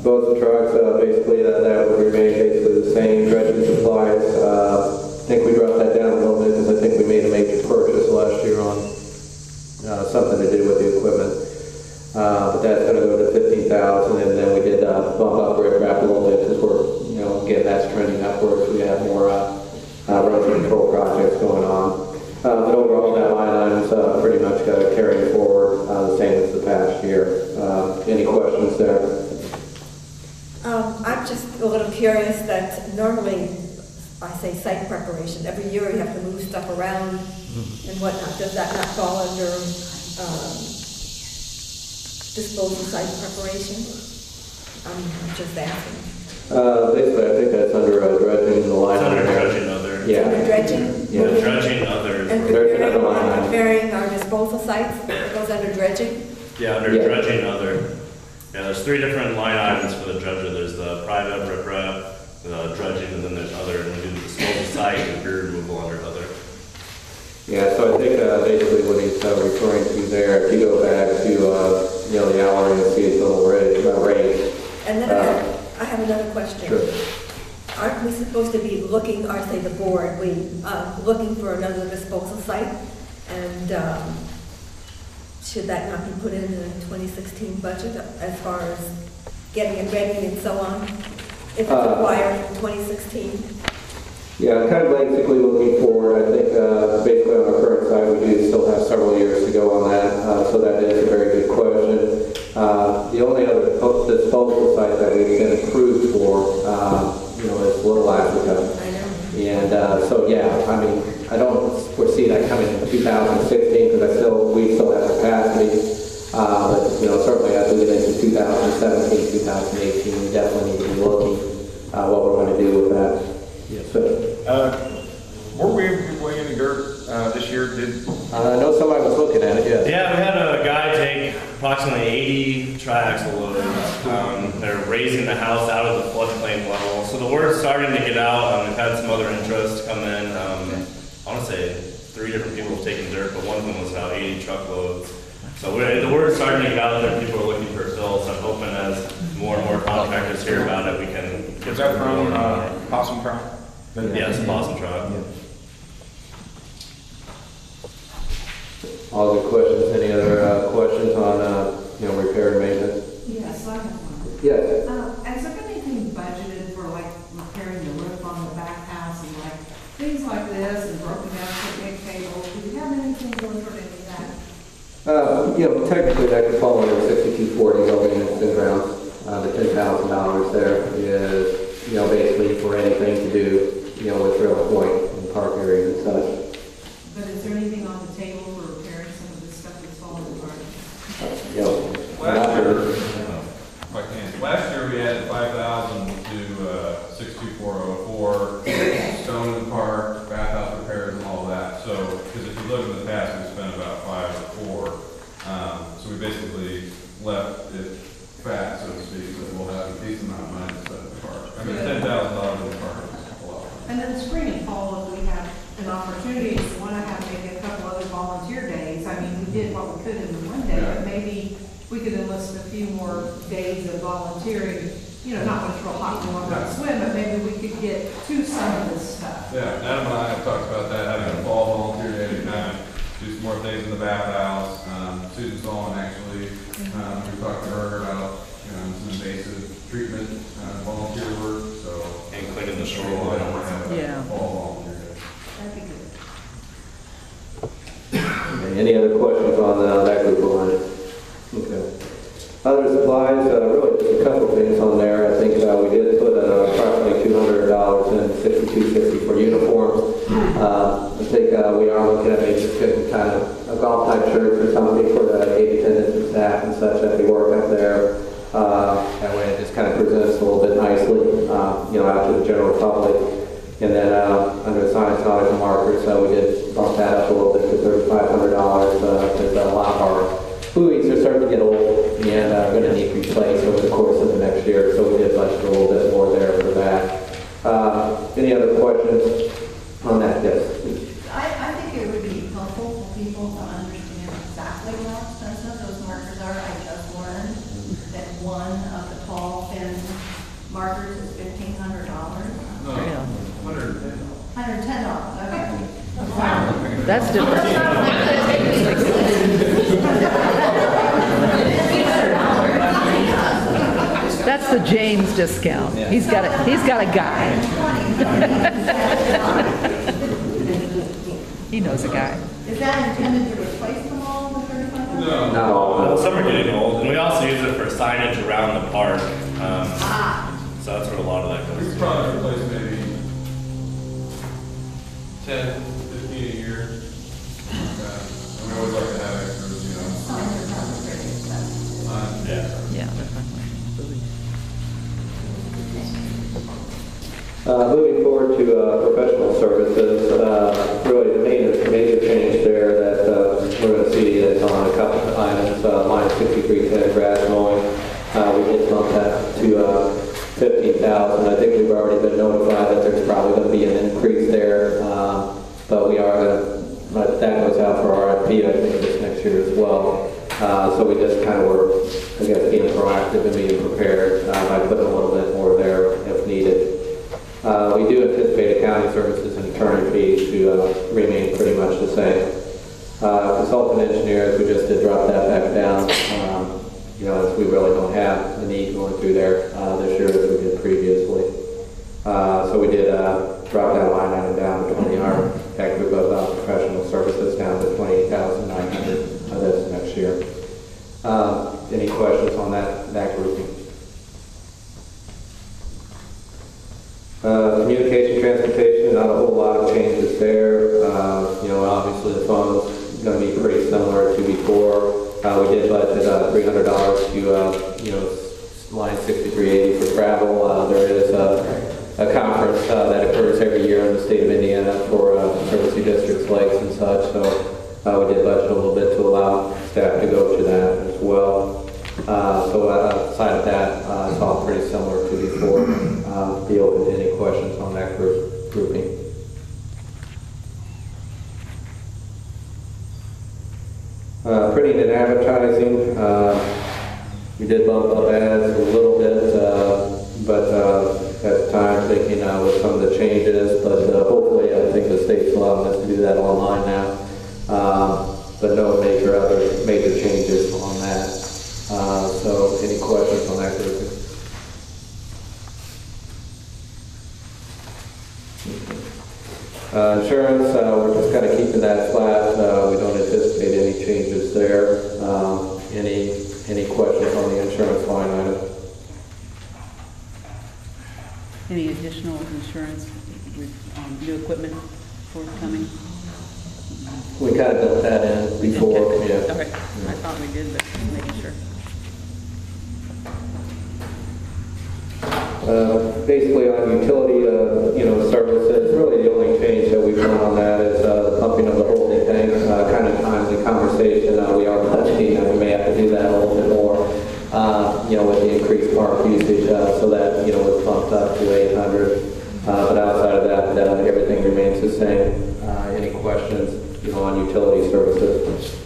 Both the trucks, basically that would remain basically the same. Dredging supplies, I think we dropped that down a little bit because I think we made a major purchase last year on something to do with the equipment. But that's going to go to 15,000, and then we did bump up riprap a little bit because we're, again, that's trending upwards. We have more erosion control projects going on. But overall, that line item's pretty much carrying forward the same as the past year. Any questions there? I'm just a little curious that normally, I say site preparation, every year you have to move stuff around and whatnot. Does that not fall under disposal site preparation? I'm just asking. Basically, I think that's under dredging the line. It's under dredging other. Yeah. Under dredging? Yeah. Dredging others. And preparing our disposal sites, it goes under dredging? Yeah, under dredging other. Yeah, there's 3 different line items for the dredger. There's the private riprap, the dredging, and then there's other, and we do the disposal site and beer removal under other. Yeah, so I think basically what he's referring to there, if you go back to the hourly and seasonal rate. And then I have another question. Sure. Aren't we supposed to be looking, or say the board, looking for another disposal site? And should that not be put in the 2016 budget as far as getting it ready and so on, if it's required in 2016? Yeah, kind of basically looking forward. I think basically on our current side, we do still have several years to go on that, so that is a very good question. The only other disposal site that we've been approved for, is Little Africa. And so, yeah, I mean, I don't foresee that coming in 2016 because we still have capacity. But, certainly as we get into 2017, 2018, we definitely need to be looking what we're going to do with that. Yes, sir. Were we able to get way in the dirt this year? I know somebody was looking at it, yes. Yeah, we had a guy take approximately 80 tri-axle loads. They're raising the house out of the floodplain level. So the word's starting to get out. We've had some other interest come in. I want to say 3 different people have taken dirt, but one of them was about 80 truckloads. So the word's starting to get out there. People are looking for fills. So I'm hoping as more and more contractors hear about it, we can get that from Possum Tribe? Yes, Possum Tribe. All good questions. Any other questions on repair and maintenance? Yes, I have one. Yes. Has there been anything budgeted for like repairing the roof on the back house and like things like this and broken down picnic tables? Do you have anything going for any of that? Technically that could fall under 6240 building and grounds. The $10,000 there is, basically for anything to do, with Rail Point and park areas and such. But is there anything on the table for repairing some of this stuff that's falling apart? Last year we had 5,000 to 62404, stone in the park, bathhouse repairs and all that. So, because if you look in the past, we spent about 5 or 4. So we basically left it fat, so to speak, so we'll have a decent amount of money to spend in the park. I mean, $10,000 in the park is a lot. And then spring and fall, if we have an opportunity, if we want to have maybe a couple other volunteer days. I mean, we did what we could in one day, but maybe we could enlist a few more days of volunteering. Not much real hot water to swim, but maybe we could get to some of this stuff. Yeah, Adam and I have talked about that, having a fall volunteer day to kind of do some more things in the bathhouse. Susan Solon actually, we talked to her about some invasive treatment volunteer work. So and cleaning the shoreline. Yeah. Fall volunteer day. That'd be good. Any other questions on that group of lines? Okay. Other supplies, really just a couple of things on there. I think we did put approximately $200 in 6250 for uniforms. I think we are looking at maybe just getting kind of a golf type shirt or something for the gate attendants and staff and such that they work up there. That way it just kind of presents a little bit nicely, out to the general public. And then under the science, knowledge, and markers, we did bump that up a little bit to $3,500 because a lot of our buoys are starting to get old and going to need replaced over the course of the next year. So we did budget a little bit more there for that. Any other questions on that? Yes. I think it would be helpful for people to understand exactly how expensive those markers are. I just learned that one of the tall, thin markers is $1,500. No, $110. $110, okay. That's different. That's the James discount. He's got a guy. He knows a guy. Is that intended to replace them all in the 35? No. Not all. Some are getting old, and we also use it for signage around the park. So that's where a lot of that goes. We could probably replace maybe 10, 15 a year. And we always like to have extras, Yeah. Moving forward to professional services, really the major change there that we're going to see is on a couple of items, line 6310 grass mowing. We did bump that to 15,000. I think we've already been notified that there's probably going to be an increase there, but we are going to, that goes out for RFP, I think, this next year as well. So we just kind of were, I guess, being proactive and being prepared by putting a little bit more there if needed. We do anticipate accounting services and attorney fees to remain pretty much the same. Consultant engineers, we just did drop that back down. as we really don't have the need going through there this year as we did previously. So we did drop that line item down to 20, that group of professional services down to $28,900 this next year. Any questions on that grouping? Communication, transportation, not a whole lot of changes there. Obviously the phone's going to be pretty similar to before. We did budget $300 to line 6380 for travel. There is a conference that occurs every year in the state of Indiana for service districts, lakes, and such. So we did budget a little bit to allow staff to go to that as well. So outside of that, it's all pretty similar to before. Be open to any questions on that grouping. Printing and advertising, we did bump up ads a little bit, but at the time thinking with some of the changes, but hopefully I think the state's allowing us to do that online now, but no major changes on that. So any questions on that grouping? Insurance, we're just kind of keeping that flat. We don't anticipate any changes there. Any questions on the insurance line item? Any additional insurance with new equipment forthcoming? We kind of built that in before. Okay. Yeah. All right. I thought we did, but just making sure. Basically on utility, services, really the only change that we've done on that is the pumping of the holding tank. Kind of timely conversation. We are budgeting that we may have to do that a little bit more, with the increased park usage, so that, was bumped up to 800. But outside of that, everything remains the same. Any questions, on utility services?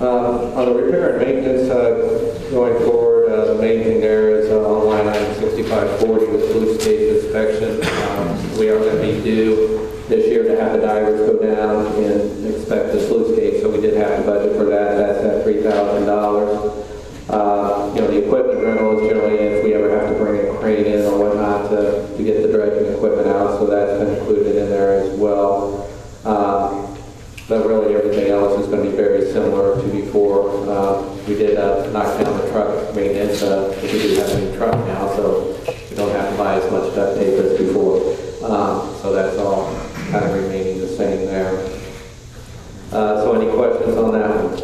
On the repair and maintenance going forward, the main thing there is on line item 6540 with sluice gauge inspection. We are going to be due this year to have the divers go down and inspect the sluice gauge, so we did have to budget for that. That's at $3,000. The equipment rental is generally if we ever have to bring a crane in or whatnot to get the dredging equipment out, so that's been included in there as well. But really everything else is going to be very similar to before. We did knock down the truck maintenance, because we do have a new truck now, so we don't have to buy as much duct tape as before. So that's all kind of remaining the same there. So any questions on that one?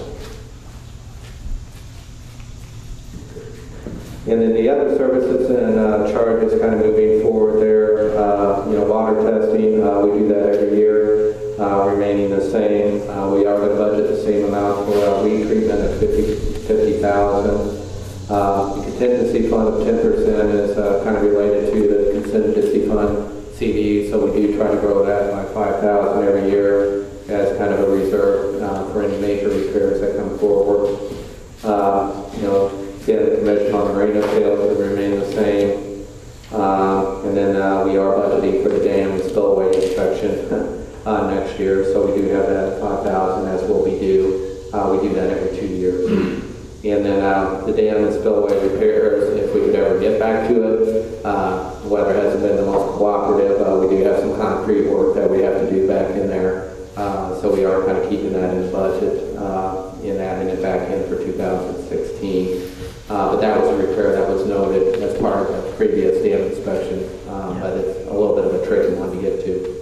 And then the other services and charges kind of moving forward there, water testing, we do that every year, remaining the same. We are going to budget the same amount for weed treatment at $50,000. The contingency fund of 10% is kind of related to the contingency fund CD, so we do try to grow that by $5,000 every year as kind of a reserve for any major repairs that come forward. The commission on the marina sales will remain the same. And then we are budgeting for the dam and spillway inspection next year, so we do have that at $5,000 as will be due. We do that every 2 years. And then the dam and spillway repairs, if we could ever get back to it, the weather hasn't been the most cooperative. We do have some concrete work that we have to do back in there. So we are kind of keeping that in the budget and adding it back in for 2016. But that was a repair that was noted as part of the previous dam inspection, but it's a little bit of a tricky one to get to.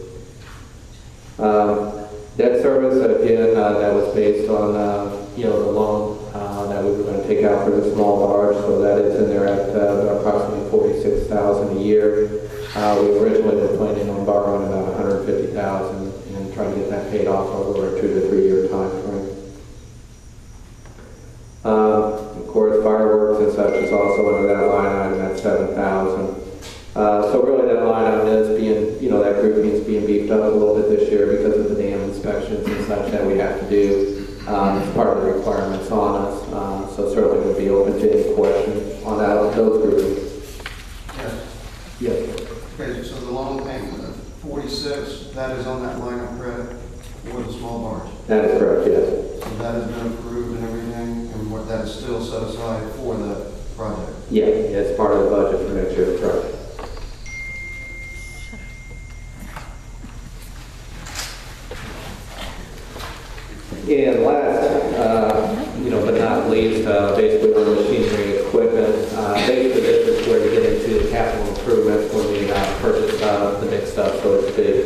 Debt service, again, that was based on the loan that we were going to take out for the small barge, so that is in there at approximately $46,000 a year. We originally were planning on borrowing about $150,000 and trying to get that paid off over a 2 to 3 year time frame. Of course, fireworks and such is also under that line item at $7,000. So really that line item is being, that grouping is being beefed up a little bit this year because of the dam inspections and such that we have to do. It's part of the requirements on us. So certainly we'll be open to any questions on those groupings. Yes. Yes. Okay, so the loan payment of 26, that is on that line of credit for the small barge. That is correct, yes. So that has been approved and everything, and what that is still set aside for the project. Yeah, it's part of the budget for next year's project. And last, but not least, basically on machinery equipment. Basically, this is where we get into the capital improvements when we purchase the big stuff, so to speak.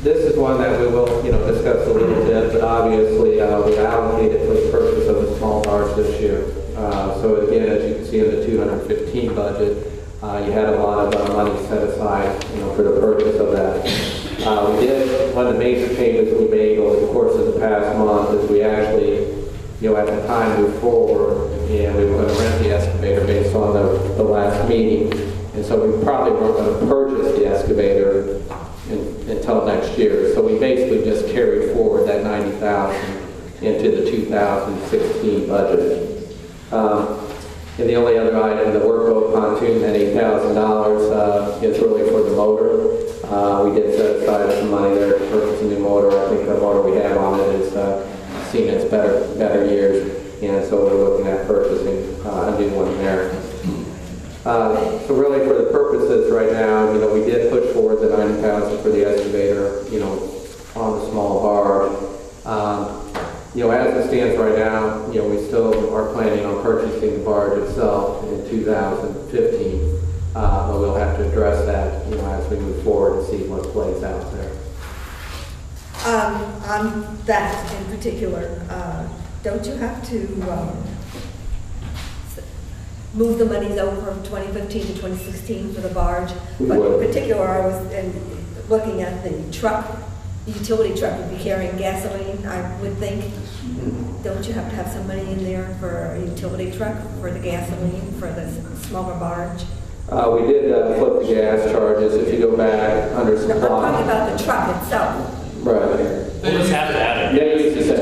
This is one that we will, discuss a little bit, but obviously we allocated for the purchase of the small barge this year. So again, as you can see in the 215 budget, you had a lot of money set aside, for the purchase of that. We did, one of the major changes we made over the course of the past month is we actually, at the time moved forward and we were going to rent the excavator based on the last meeting. And so we probably weren't going to purchase the excavator until next year. So we basically just carried forward that $90,000 into the 2016 budget. And the only other item, the workboat pontoon at $8,000 is really for the motor. We did set aside some money there to purchase a new motor. I think the motor we have on it has seen its better years, and so we're looking at purchasing a new one there. So really, for the purposes right now, we did push forward the $90,000 for the excavator, on the small barge. As it stands right now, we still are planning on purchasing the barge itself in 2015. But we'll have to address that, as we move forward and see what plays out there. On that in particular, don't you have to move the monies over from 2015 to 2016 for the barge? But in particular, I was looking at the truck. The utility truck would be carrying gasoline, I would think. Don't you have to have some money in there for a utility truck, for the gasoline, for the smaller barge? We did flip the gas charges. If you go back under supply. No, I'm talking about the truck itself. Right. We'll just have to add Yeah, you used to say.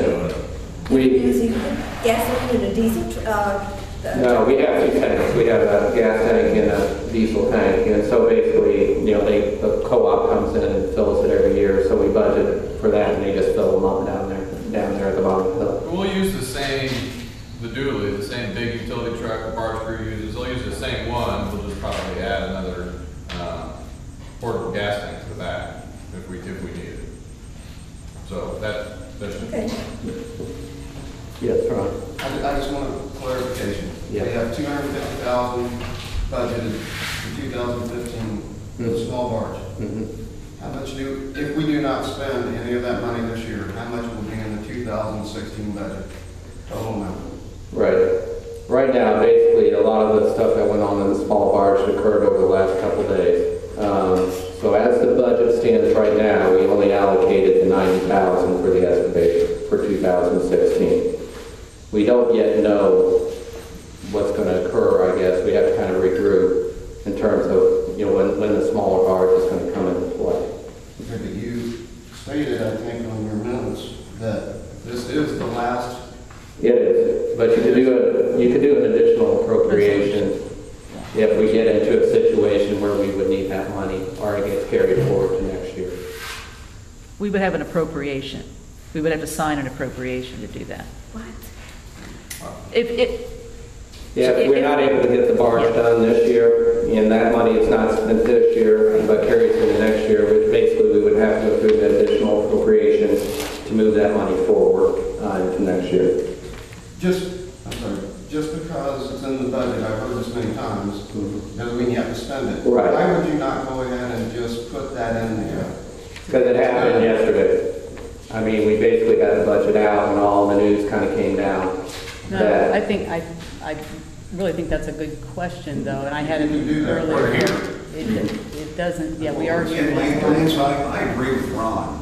Using gasoline and a diesel truck? No, we have two tanks. We have a gas tank and a diesel tank. And so basically, the co-op comes in and fills it every year. So we budget for that and they just fill them up down there at the bottom of the hill. We'll use the same, the dually, the same big utility truck the barge crew uses. They'll use the same one. We'll just probably add another portable gas tank to the back if we need it. So that's okay. Yes, Ron. I just want a clarification. Yeah. We have $250,000 budgeted for 2015 for the small barge. How much if we do not spend any of that money this year, how much will be in the 2016 budget? Total amount. Right. Right now, basically, a lot of the stuff that went on in the small barge occurred over the last couple of days. So as the budget stands right now, we only allocated the $90,000 for the excavation for 2016. We don't yet know what's going to occur, I guess. We have to kind of regroup in terms of, when the smaller barge is going to come into play. But you stated, I think, on your minutes that this is the last. It is, but you could do an additional appropriation if we get into a situation where we would need that money or it gets carried forward to next year. We would have an appropriation. We would have to sign an appropriation to do that. What? If we're not able to get the barge done this year, and that money is not spent this year, but carries into next year, which basically we would have to go through an additional appropriation to move that money forward into next year. Just because it's in the budget, I've heard this many times, doesn't mean you have to spend it. Right. Why would you not go ahead and just put that in there? Because it happened yesterday. I mean, we basically had the budget out and all the news kind of came down. No, I really think that's a good question, though, and I had it earlier. It doesn't, yeah, we are here. Lance, I agree with Ron.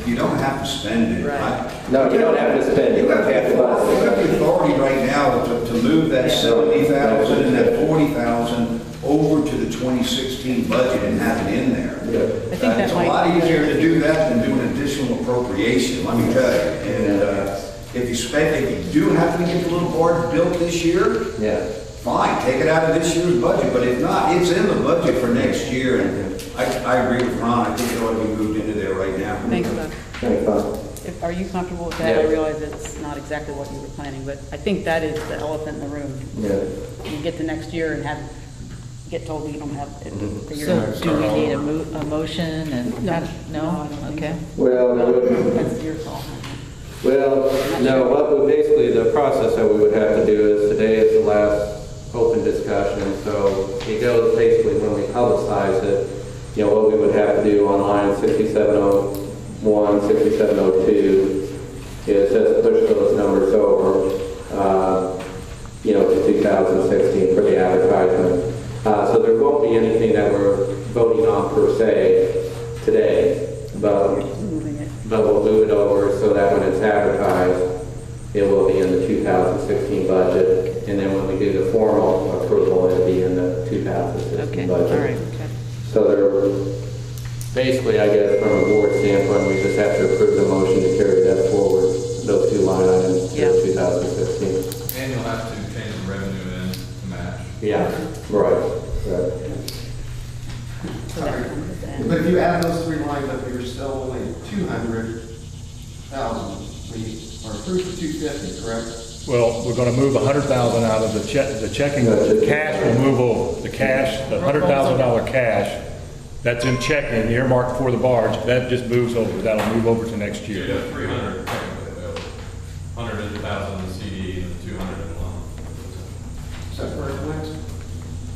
You don't have to spend it. Right. No, you don't have to spend it. You have the authority right now to move that $70,000 and that $40,000 over to the 2016 budget and have it in there. I think It's a lot easier to do that than do an additional appropriation, let me tell you. And if you do happen to get the little barge built this year, fine, take it out of this year's budget, but if not, it's in the budget for next year, and I agree with Ron, I think it ought to be moved into there right now. Thanks, Bob. Thanks, Bob. Are you comfortable with that? I Yeah. realize it's not exactly what you were planning, but I think that is the elephant in the room. Yeah. You get to next year and get told that you don't have it figured So out. do we need a motion and, No. no? I don't think Okay. Well, That's your call. well, no, what would basically, the process that we would have to do is, today is the last open discussion, so it goes basically when we publicize it, you know, what we would have to do on line 6701, 6702 is just push those numbers over, you know, to 2016 for the advertisement. So there won't be anything that we're voting on per se today, but we'll move it over so that when it's advertised, it will be in the 2016 budget, and then when we do the formal approval, it'll be in the 2016 budget. All right, okay. So there, basically, I guess, from a board standpoint, we just have to approve the motion to carry that forward, those two line items Yeah. to 2016. And you'll have to change the revenue in to match. Yeah, right. But if you add those three lines up, you're still only 200,000. We are approved for 250, correct? Well, we're gonna move 100,000 out of the checking, the cash will move over, the cash, the $100,000 cash, that's in checking, earmarked for the barge, that just moves over, that'll move over to next You year. have 300 technically available. 100,000 in the CD and 200 in the loan. Is that correct, Lance?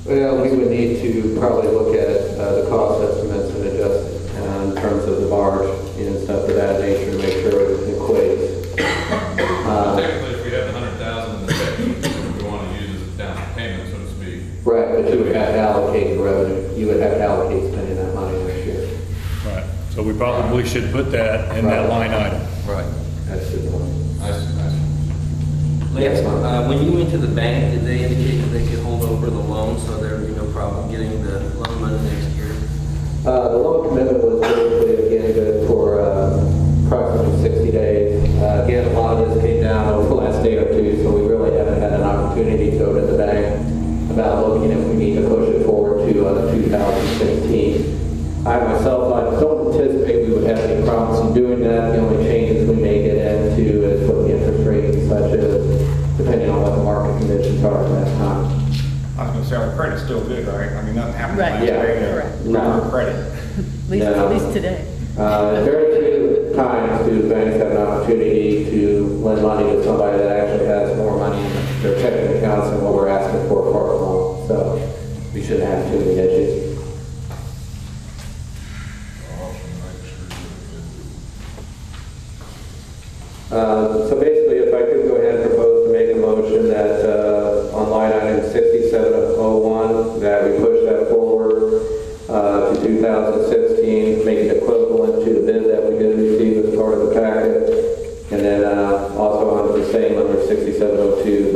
Well, we would need to probably look at the cost estimates and adjust in terms of the barge and stuff of that nature to make sure it equates. Technically, if we have the 100,000 in the checking, we want to use as a down payment, so to speak. Right, but you would have to allocate the revenue. You would have to allocate spending that money next year. Right, so we probably should put that in that line item. Right. That's the point. I see. Lance, when you went to the bank, did they indicate that they could hold over the loan so there would be no problem getting the loan money next year? The loan commitment was basically, again, good for approximately 60 days. Again, a lot of this came down over the last day or two, so we really haven't had an opportunity to go to the bank about looking if we need to push it forward to 2016. I myself, I don't anticipate we would have any problems in doing that. The only changes we may get into is what the interest rate and such is, depending on what the market conditions are at that time. I was gonna say, our credit's still good, right? I mean, nothing happened Right. last Yeah. day. Correct. No. Credit. At least today. Very few times do banks have an opportunity to lend money to somebody that actually has more money in their checking accounts than what we're asking for our loan. So we shouldn't have too many issues. So basically, if I could go ahead and propose to make a motion that on line item 6701, that we push that forward to 2016, make it equivalent to the bid that we did receive as part of the packet, and then also on the same under 6702,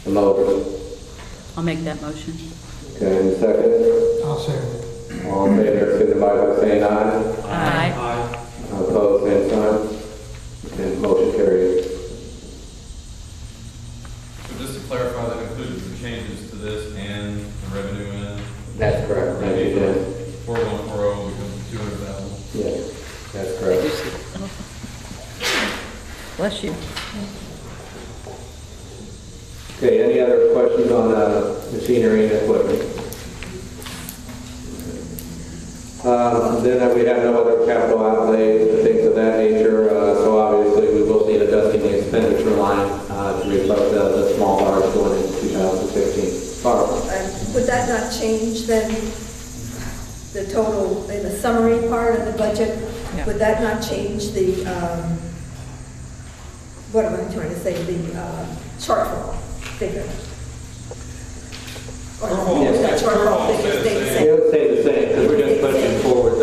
the motors. I'll make that motion. Okay, and second? I'll second. All in favor, signify by saying aye. Aye. Opposed, same sign. Okay, motion carries. So just to clarify, that includes the changes to this and the revenue in? That's correct. Thank you, Dan. 4140 becomes 200,000. Yes, that's correct. Bless you. Okay, any other questions on machinery and equipment? Then we have no other capital outlays and things of that nature, so obviously we will be adjusting the expenditure line to reflect the small barge going into 2016. Barbara? Would that not change then the total, in the summary part of the budget? Yeah. Would that not change the, what am I trying to say, the shortfall figure? Or Yes. that shortfall figure stay the It same? would stay the same, because we're just pushing forward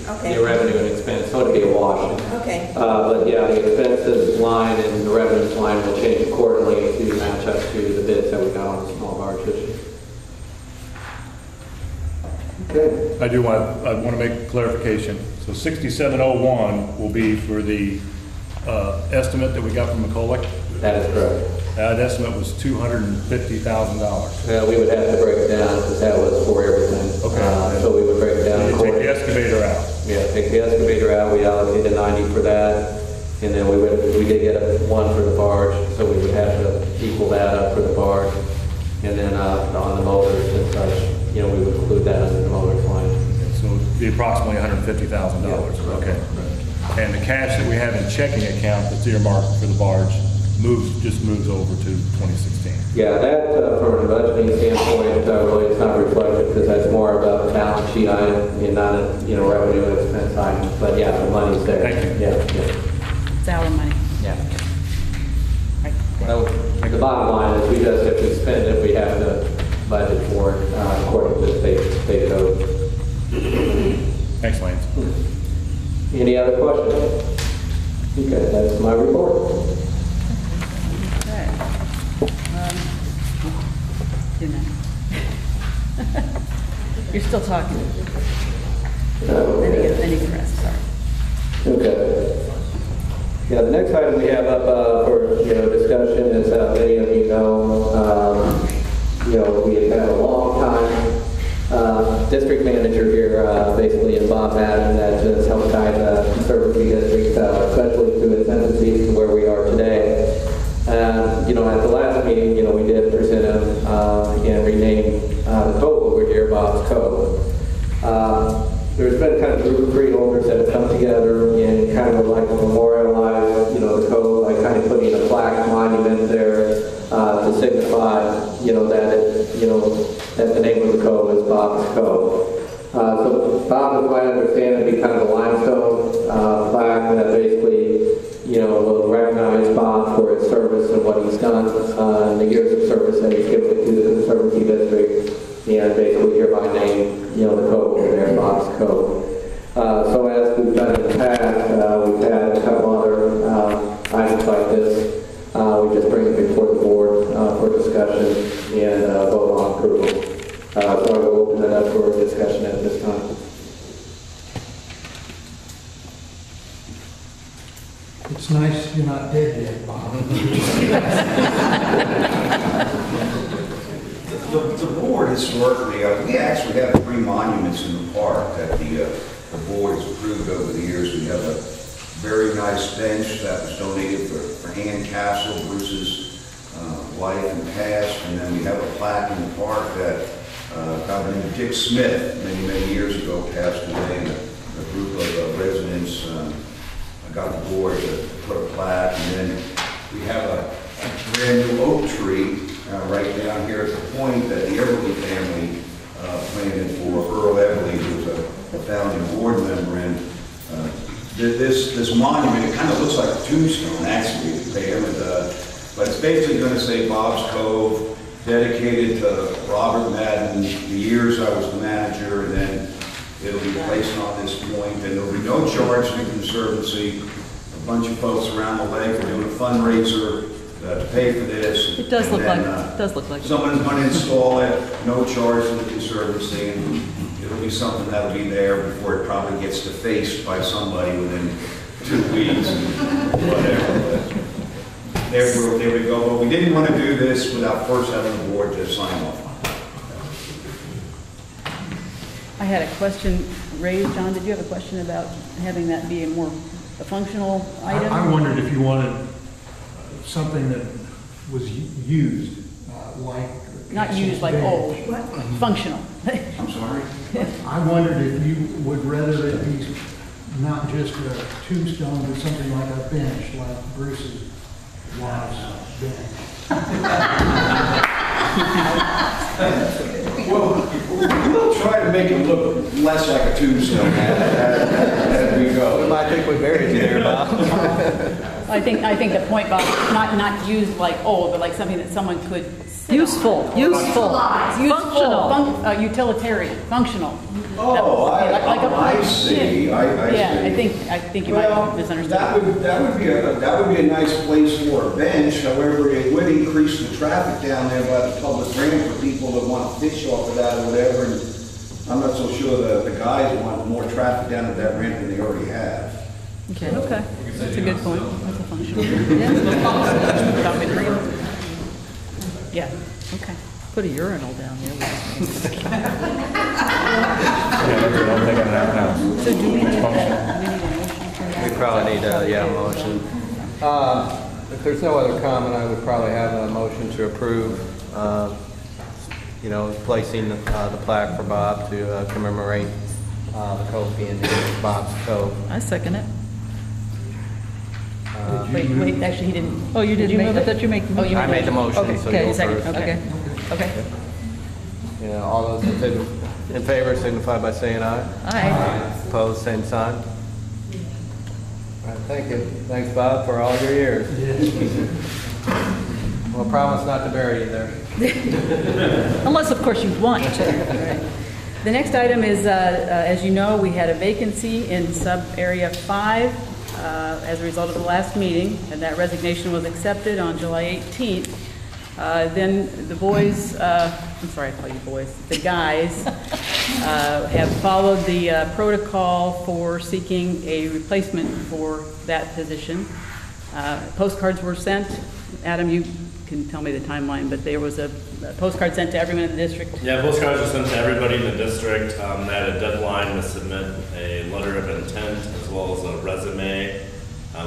Okay. the revenue and expense, so it'll be a wash. Okay. But yeah, the expenses line and the revenues line will change accordingly to match up to the bids that we got on the small barge issue. Okay. I want to make clarification. So 6701 will be for the estimate that we got from McCulloch? That is correct. That estimate was $250,000. We would have to break it down because that was for everything. Okay. So we would break it down. You take according- the excavator out. Yeah, take the excavator out, we allocated 90 for that, and then we did get one for the barge, so we would have to equal that up for the barge. And then on the motors and such, we would include that under the motors line. So it'd be approximately $150,000. Okay. And the cash that we have in checking account that's earmarked for the barge just moves over to 2016. Yeah, that from a budgeting standpoint, really it's not reflected because that's more about the balance sheet item and not a revenue and expense item. But yeah, the money's there. Thank you. Yeah. It's our money. Yeah. The bottom line is we just, if we spend it, we have to budget for it according to state code. Thanks, Lance. Any other questions? Okay, that's my report. Okay. You're still talking. Then you can rest, sorry. Okay. Yeah, the next item we have up for discussion is many of you know, we have had a long time district manager here, basically in Bob Madden, that has helped guide the Conservancy District, especially through its emphases to where we are today. At the last meeting, we did present him and rename the cove over here Bob's Cove. There's been kind of group of freeholders that have come together and kind of would like to memorialize, the cove, like kind of putting a plaque monument there to signify, that the name of the cove is Bob's Cove. So Bob, as I understand it, be kind of a limestone plaque that basically, will recognize Bob for his service and what he's done in the years of service that he's given to the Conservancy District. And basically hereby name, the cove over there, Bob's Cove. So as we've done in the past, we've had a couple other items like this. We just bring it before the board for discussion and vote on approval. So I will open it up for discussion at this time. It's nice you're not dead yet, Bob. The board historically, we actually have 3 monuments in the park that the board has approved over the years. We have a very nice bench that was donated for Ann Castle, Bruce's wife and past, and then we have a plaque in the park that guy named Dick Smith many years ago passed away, and a group of residents got the board to put a plaque, and then we have a brand new oak tree right down here at the point that the Everly family planted for Earl Everly, who was a founding board member. And this monument, it kind of looks like a tombstone, actually, but it's basically going to say Bob's Cove, dedicated to Robert Madden, the years I was the manager, and then it'll be placed on this point, and there'll be no charge to the Conservancy. A bunch of folks around the lake are doing a fundraiser to pay for this. It does look like. Someone's going to install it, no charge to the Conservancy, and it'll be something that'll be there before it probably gets defaced by somebody within 2 weeks and whatever. But there we go. But we didn't want to do this without first having the board to sign off on it. I had a question raised. John, did you have a question about having that be a functional item? I wondered if you wanted something that was used, like... Not used like old, functional. I'm sorry? I wondered if you would rather it be not just a tombstone, but something like a bench, like Bruce's wife's bench. Well, we'll try to make it look less like a tombstone as we go. I think we buried you there, Bob. I think the point, Bob, not used like old, but like something that someone could sit Useful, on. useful, Functional, utilitarian, functional. Oh, I see. Yeah, I think you might have misunderstood. That would be a nice place for a bench. However, it would increase the traffic down there by the public ramp for people that want to fish off of that or whatever. And I'm not so sure the guys want more traffic down at that ramp than they already have. Okay. That's a good point. That's a functional. Yeah. Yeah, okay. Put a urinal down there. So do we need a motion? We probably need a, motion. If there's no other comment, I would probably have a motion to approve, placing the plaque for Bob to commemorate the Cove being Bob's Cove. I second it. Wait, actually, he didn't. Oh, you didn't make, I thought you made the motion. I made the motion, Okay, so okay, you'll second, approve. okay. Yeah, all those in favor signify by saying aye. Aye. Opposed, same sign. All right, thank you. Thanks, Bob, for all your years. Well, promise not to bury you there. Unless, of course, you want to. Right. The next item is, as you know, we had a vacancy in sub-area 5 as a result of the last meeting, and that resignation was accepted on July 18th. Then the boys, I'm sorry, I call you boys, the guys have followed the protocol for seeking a replacement for that position. Postcards were sent. Adam, you can tell me the timeline, but there was a postcard sent to everyone in the district. Yeah, postcards were sent to everybody in the district. They had a deadline to submit a letter of intent as well as a resume.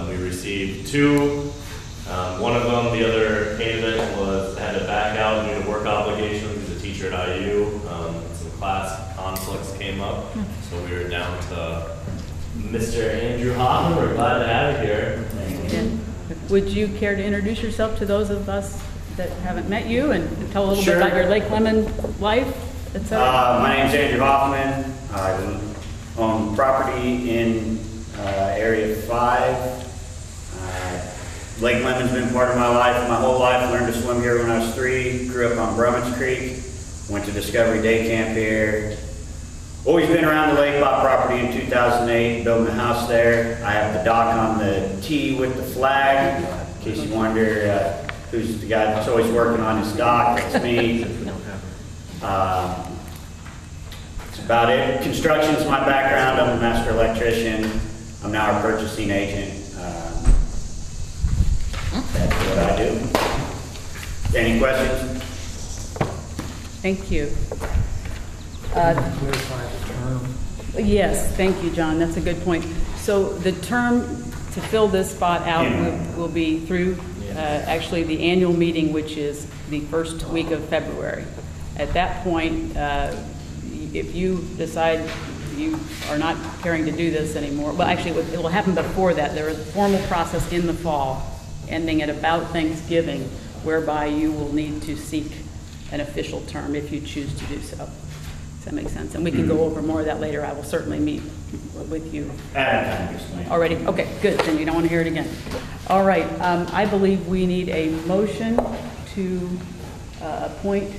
We received 2. One of them, the other candidate, had to back out due to work obligations. He's a teacher at IU. Some class conflicts came up, so we were down to Mr. Andrew Hoffman. We're glad to have you here. Would you care to introduce yourself to those of us that haven't met you and tell a little bit about your Lake Lemon life, etc.? My name's Andrew Hoffman. I own property in Area 5. Lake Lemon's been part of my life my whole life. Learned to swim here when I was 3. Grew up on Brummage Creek. Went to Discovery Day Camp here. Always been around the lake, bought property in 2008, building a house there. I have the dock on the T with the flag. In case you wonder who's the guy that's always working on his dock, that's me. That's about it. Construction's my background. I'm a master electrician. I'm now a purchasing agent. That's what I do. Any questions? Thank you. Clarify the term. Yes, thank you, John. That's a good point. So the term to fill this spot out will be through actually the annual meeting, which is the first week of February. At that point, if you decide you are not caring to do this anymore, well, actually, it will happen before that. There is a formal process in the fall, ending at about Thanksgiving, whereby you will need to seek an official term if you choose to do so. Does that make sense? And we can go over more of that later. I will certainly meet with you. Already? Okay, good. Then you don't want to hear it again. All right. I believe we need a motion to appoint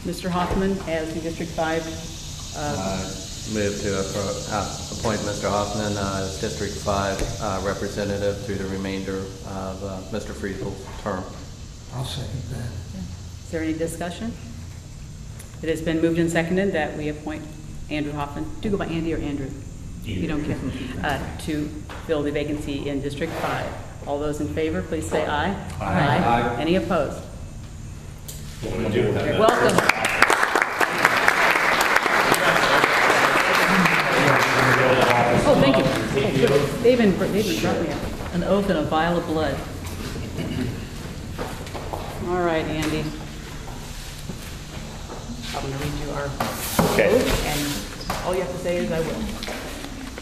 Mr. Hoffman as the District 5. Move to appoint Mr. Hoffman as District 5 representative through the remainder of Mr. Friesel's term. I'll second that. Is there any discussion? It has been moved and seconded that we appoint Andrew Hoffman, do you go by Andy or Andrew? You don't care, to fill the vacancy in District 5. All those in favor, please say aye. Aye. Any opposed? You're welcome. Oh, thank you. They even brought me An oath and a vial of blood. All right, Andy. I'm going to read you our oath, and all you have to say is I will.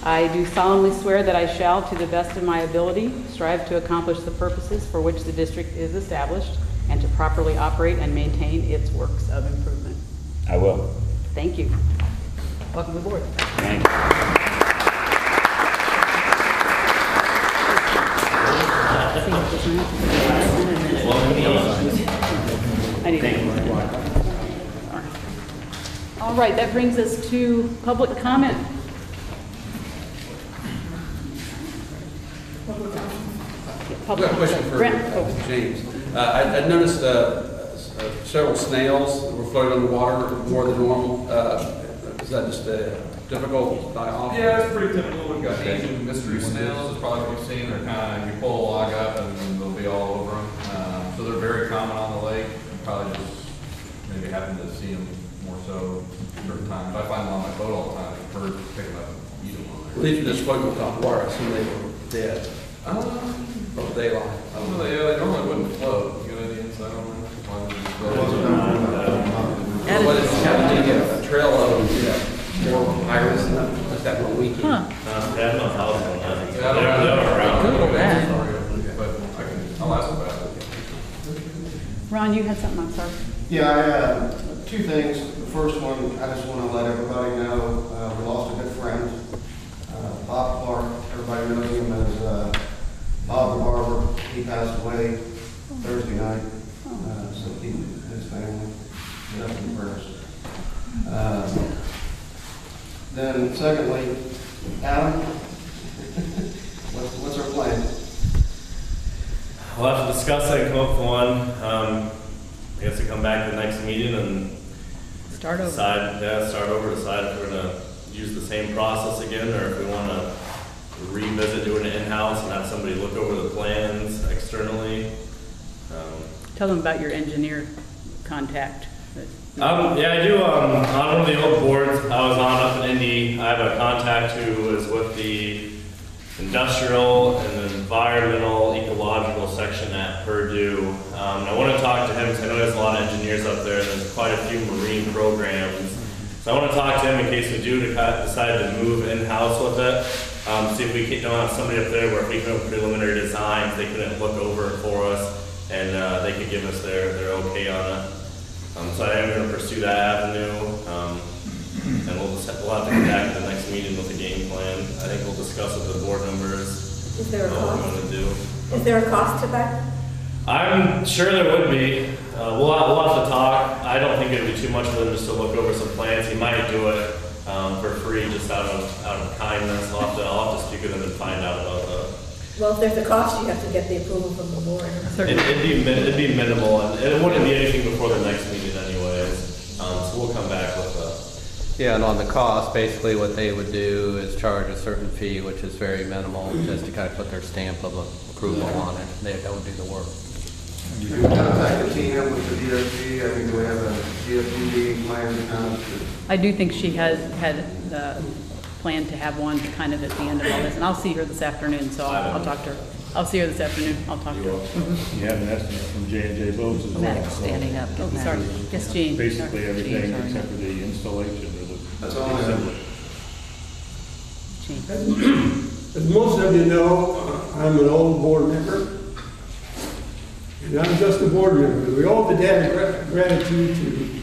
I do solemnly swear that I shall, to the best of my ability, strive to accomplish the purposes for which the district is established and to properly operate and maintain its works of improvement. I will. Thank you. Welcome aboard. Thank you. I need to. All right, that brings us to public comment. I've got a question for James. I noticed several snails that were floating on the water more than normal. Is that just difficult die off? Yeah, it's pretty typical. We've got Asian mystery snails. It's probably what you've seen. They're kind of, you pull a log up and they'll be all over them. So they're very common on the lake. probably just maybe having to see them more so certain times. I find them on my boat all the time, the birds pick them up and eat them on there. Well, these are just floating on top of water, I assume they were dead. From daylight. I don't know, yeah, they normally wouldn't float. You got any insight on that? Why would they float? What is happening, a trail of more iris and like that one weekend. Yeah, no house on that. Yeah, I don't know. They're around. Google that. But I'll ask about it. Ron, you had something, I'm sorry. Yeah, I had two things. The first one, I just want to let everybody know, we lost a good friend, Bob Clark. Everybody knows him as Bob the Barber. He passed away Thursday night, so he and his family, nothing prayers. Then secondly, Adam, what's our plan? We'll have to discuss that and come up with one. I guess we come back to the next meeting and Start over. decide if we're gonna use the same process again, or if we wanna revisit doing it in-house and have somebody look over the plans externally. Tell them about your engineer contact. Yeah, I do. On one of the old boards I was on up in Indy, I have a contact who is with the industrial and environmental ecological section at Purdue. And I want to talk to him because I know there's a lot of engineers up there and there's quite a few marine programs. So I want to talk to him in case we do decide to move in-house with it. See if we don't have somebody up there where if we come up with preliminary designs, they couldn't look over it for us and they could give us their okay on it. So I am going to pursue that avenue, and we'll have to come back to the next meeting with a game plan. I think we'll discuss with the board members Is there a what we cost? want to do. Is there a cost to that? I'm sure there would be. We'll have to talk. I don't think it'd be too much for them just to look over some plans. He might do it for free, just out of kindness. I'll have to speak with him and find out about that. Well, if there's a cost, you have to get the approval from the board. It'd be minimal, and it wouldn't be anything before the next meeting anyways. So we'll come back with Yeah, and on the cost, basically what they would do is charge a certain fee, which is very minimal, just to kind of put their stamp of approval on it. That would do the work. Do you contact the team with the DFG? I mean, do we have a DFG plan to kind of? I do think she had planned to have one kind of at the end of all this, and I'll see her this afternoon, so I'll talk to her. I'll see her this afternoon, I'll talk to her. You have an estimate from J&J Boats as well. Maddox standing up. Oh, sorry, yes, Jean. Basically everything Jean, sorry. except for the installation or the. That's all I have. As most of you know, I'm an old board member. And I'm just a board member. We owe the debt of gratitude to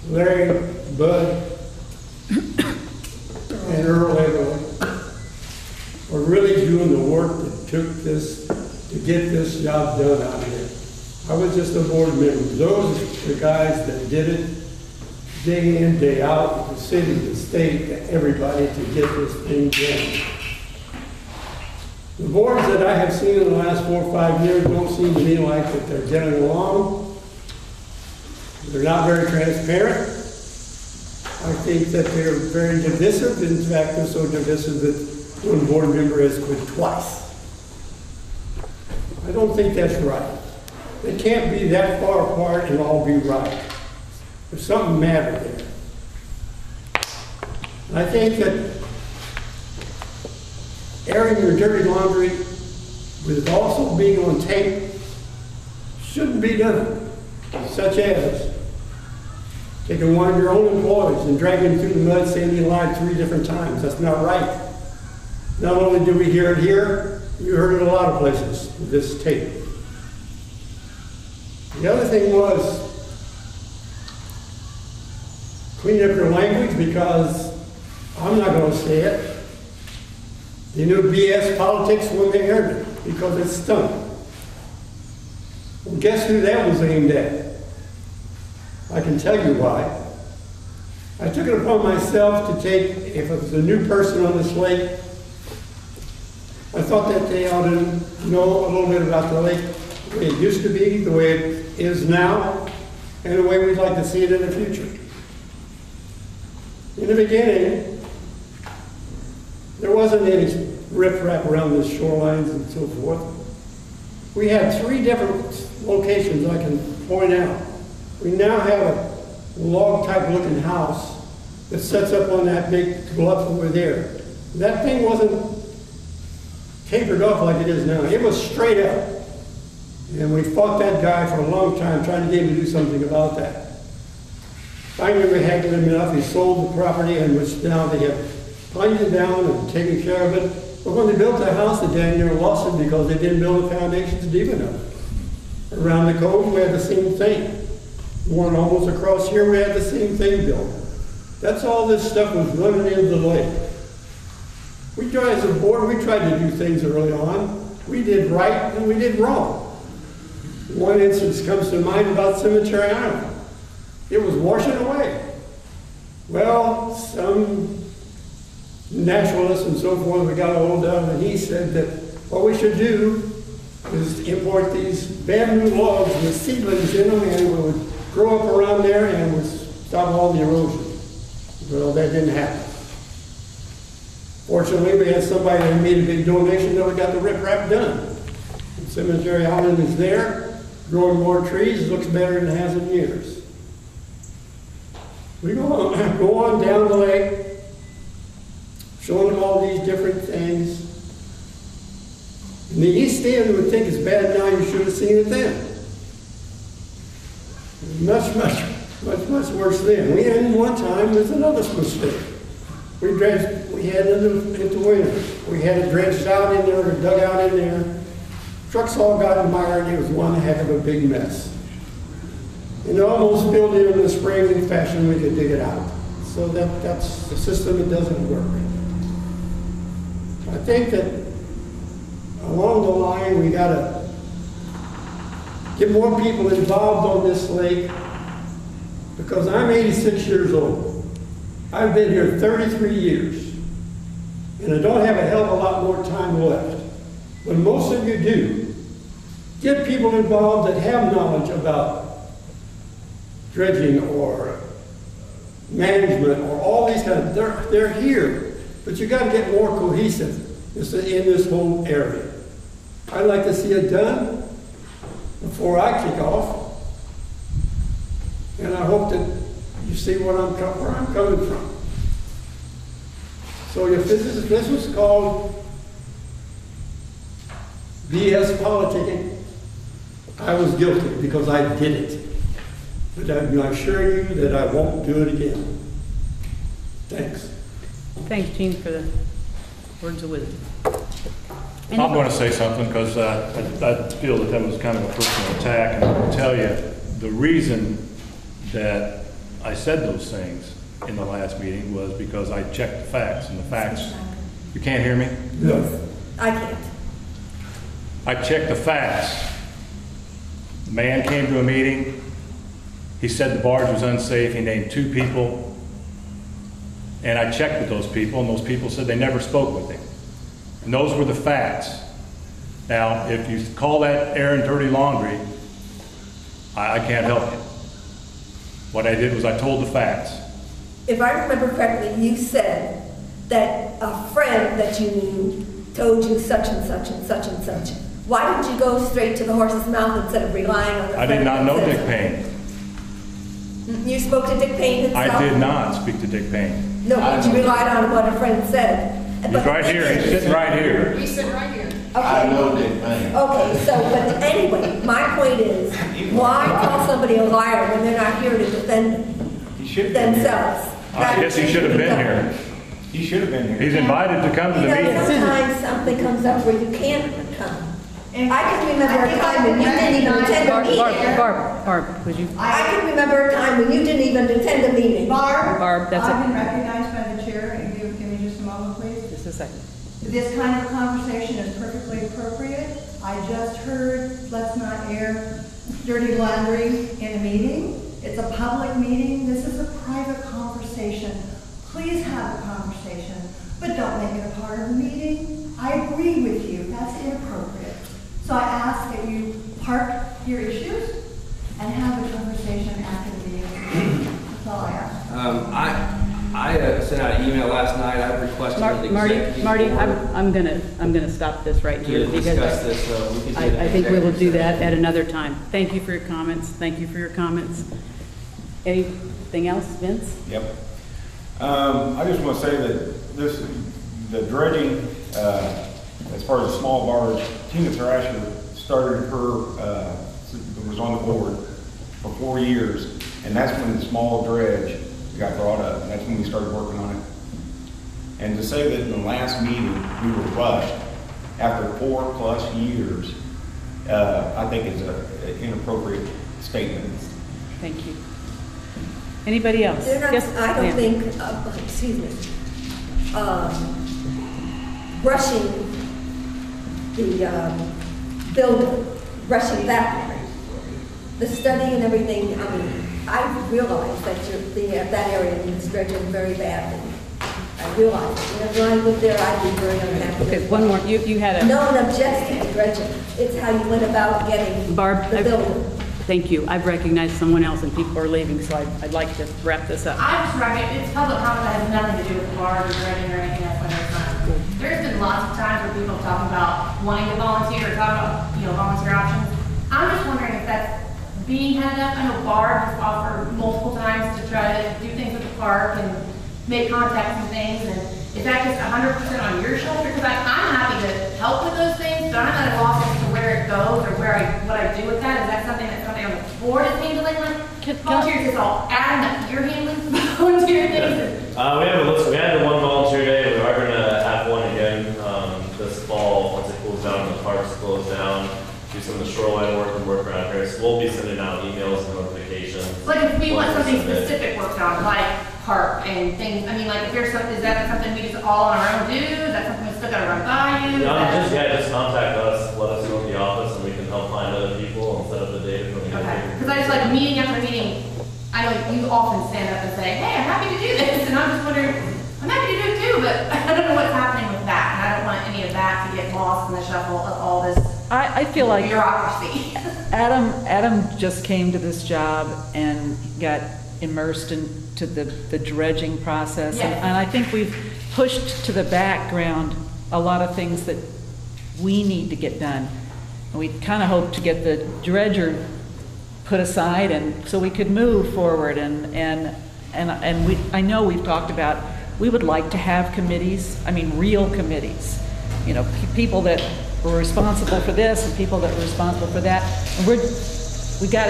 Larry, Bud, and Earl Egley for really doing the work that took this, to get this job done out here. I was just a board member. Those are the guys that did it day in, day out, the city, the state, everybody to get this thing done. The boards that I have seen in the last 4 or 5 years don't seem to me like that they're getting along. They're not very transparent. I think that they're very divisive. In fact, they're so divisive that one board member has quit twice. I don't think that's right. They can't be that far apart and all be right. There's something matter there. And I think that airing your dirty laundry with also being on tape shouldn't be done, such as taking one of your own employees and dragging him through the mud saying he lied 3 different times. That's not right. Not only do we hear it here, you heard it in a lot of places with this tape. The other thing was clean up your language, because I'm not going to say it. They knew BS politics when they heard it, because it stunk. Well, guess who that was aimed at? I can tell you why. I took it upon myself to take, if it was a new person on this lake, I thought that they ought to know a little bit about the lake, the way it used to be, the way it is now, and the way we'd like to see it in the future. In the beginning, there wasn't any riprap around the shorelines and so forth. We had 3 different locations I can point out We now have a log-type looking house that sets up on that big bluff over there. That thing wasn't tapered off like it is now. It was straight up. And we fought that guy for a long time, trying to get him to do something about that. Finally, we haggled him enough. He sold the property, and which now they have planed it down and taken care of it. But when they built the house, they damn near lost it because they didn't build the foundations deep enough. Around the cove, we had the same thing. One almost across here, we had the same thing built. That's all this stuff was running into the lake. We tried as a board, we tried to do things early on. We did right and we did wrong. One instance comes to mind about Cemetery Island. It was washing away. Well, some naturalists and so forth, we got a hold of, and he said that what we should do is import these bamboo logs with seedlings in them, and we would grow up around there and would stop all the erosion. Well, that didn't happen. Fortunately, we had somebody that made a big donation that we got the riprap done. And Cemetery Island is there, growing more trees, looks better than it has in years. We go on down the lake, showing them all these different things. And the East End would think it's bad now, you should have seen it then. Much worse then. We had one time, there's another mistake. We had into winter. We had it dredged out in there, or dug out in there. Trucks all got mired, and it was one heck of a big mess. And almost filled in the spring in fashion we could dig it out. So that's the system that doesn't work. I think that along the line we gotta get more people involved on this lake, because I'm 86 years old. I've been here 33 years, and I don't have a hell of a lot more time left. But most of you do. Get people involved that have knowledge about dredging or management or all these kind of, they're here. But you got to get more cohesive in this whole area. I'd like to see it done before I kick off. And I hope that you see where I'm coming from. So if this was called BS politicking, I was guilty because I did it. But I assure you that I won't do it again. Thanks. Thanks, Gene, for the words of wisdom. I'm going to say something because I feel that was kind of a personal attack, and I will tell you the reason that I said those things in the last meeting was because I checked the facts, and the facts. You can't hear me? No. I can't. I checked the facts. The man came to a meeting. He said the barge was unsafe. He named 2 people. And I checked with those people, and those people said they never spoke with him. And those were the facts. Now, if you call that airing dirty laundry, I can't help you. What I did was I told the facts. If I remember correctly, you said that a friend that you knew told you such and such and such and such. Why didn't you go straight to the horse's mouth instead of relying on the I friend? did not know that Dick said- Payne. You spoke to Dick Payne himself? I did not speak to Dick Payne. No, but you relied on what a friend said. He's right here. He's sitting right here. He's sitting right here. I know Dick Payne. Okay, so, but anyway, my point is, why call somebody a liar when they're not here to defend themselves? I guess he should have been here. He should have been here. He's invited to come to the You know, meeting. sometimes something comes up where you can't come. I can remember a time when you didn't even attend a meeting. Barb, would you? I can remember a time when you didn't even attend a meeting. Barb, that's I've it. been recognized by the chair, and give me just a moment, please. Just a second. This kind of conversation is perfectly appropriate. I just heard, let's not air dirty laundry in a meeting. It's a public meeting. This is a private conversation. Please have a conversation, but don't make it a part of the meeting. I agree with you. That's inappropriate. So I ask that you park your issues and have a conversation after the meeting. That's all I ask. I sent out an email last night, I requested an executive Marty, board I'm gonna stop this right here to because discuss this, so we can do it I think we will do executive that at another time. Thank you for your comments. Thank you for your comments. Anything else, Vince? Yep. I just want to say that the dredging, as far as the small barge, Tina Thrasher started her, was on the board for 4 years, and that's when the small dredge got brought up, and that's when we started working on it. And to say that in the last meeting, we were rushed after 4+ years, I think is an inappropriate statement. Thank you. Anybody else? They're not, Yes, I don't ma'am. think, excuse me, rushing the building, rushing that, the study and everything. I mean, I realize that that area needs dredging very badly. I realize it. Whenever I lived there, I'd be very unhappy. Okay, one more. You had a... No one objects to the dredging. It's how you went about getting Barb, the building. Thank you. I've recognized someone else and people are leaving, so I'd like to wrap this up. I just reckon it's public comment that has nothing to do with the barge or dredging or anything else under the sun. There's been lots of times where people talk about wanting to volunteer or talk about, volunteer options. I'm just wondering if that's being headed up. I know Barb has offered multiple times to try to do things with the park and make contacts and things, and is that just 100% on your shoulder? Because I'm happy to help with those things, but I'm at a loss as to where it goes or what I do with that. Is that something that somebody on the board is handling? Volunteers is all adding up, you're handling volunteer things? We have a list. We had the one volunteer day. We are going to have one again this fall once it cools down and the parks close down. Do some of the shoreline work and work around here. So we'll be sending out emails and notifications. Like if we want something specific worked on, like park and things. I mean, like if there's something, is that something we just all on our own do? Is that something we still got to run by you? Just contact us. Let us know in the office, and we can help find other people and set up the date. Okay. Because I just like meeting after meeting. I know you often stand up and say, "Hey, I'm happy to do this," and I'm just wondering, I'm happy to do it too, but I don't know what's happening with that, and I don't want any of that to get lost in the shuffle of all this. I feel like bureaucracy. Adam just came to this job and got immersed into the dredging process. Yes. And I think we've pushed to the background a lot of things that we need to get done. And we kind of hope to get the dredger put aside and so we could move forward. I know we've talked about, we would like to have committees, real committees. People that were responsible for this and people that were responsible for that. And we got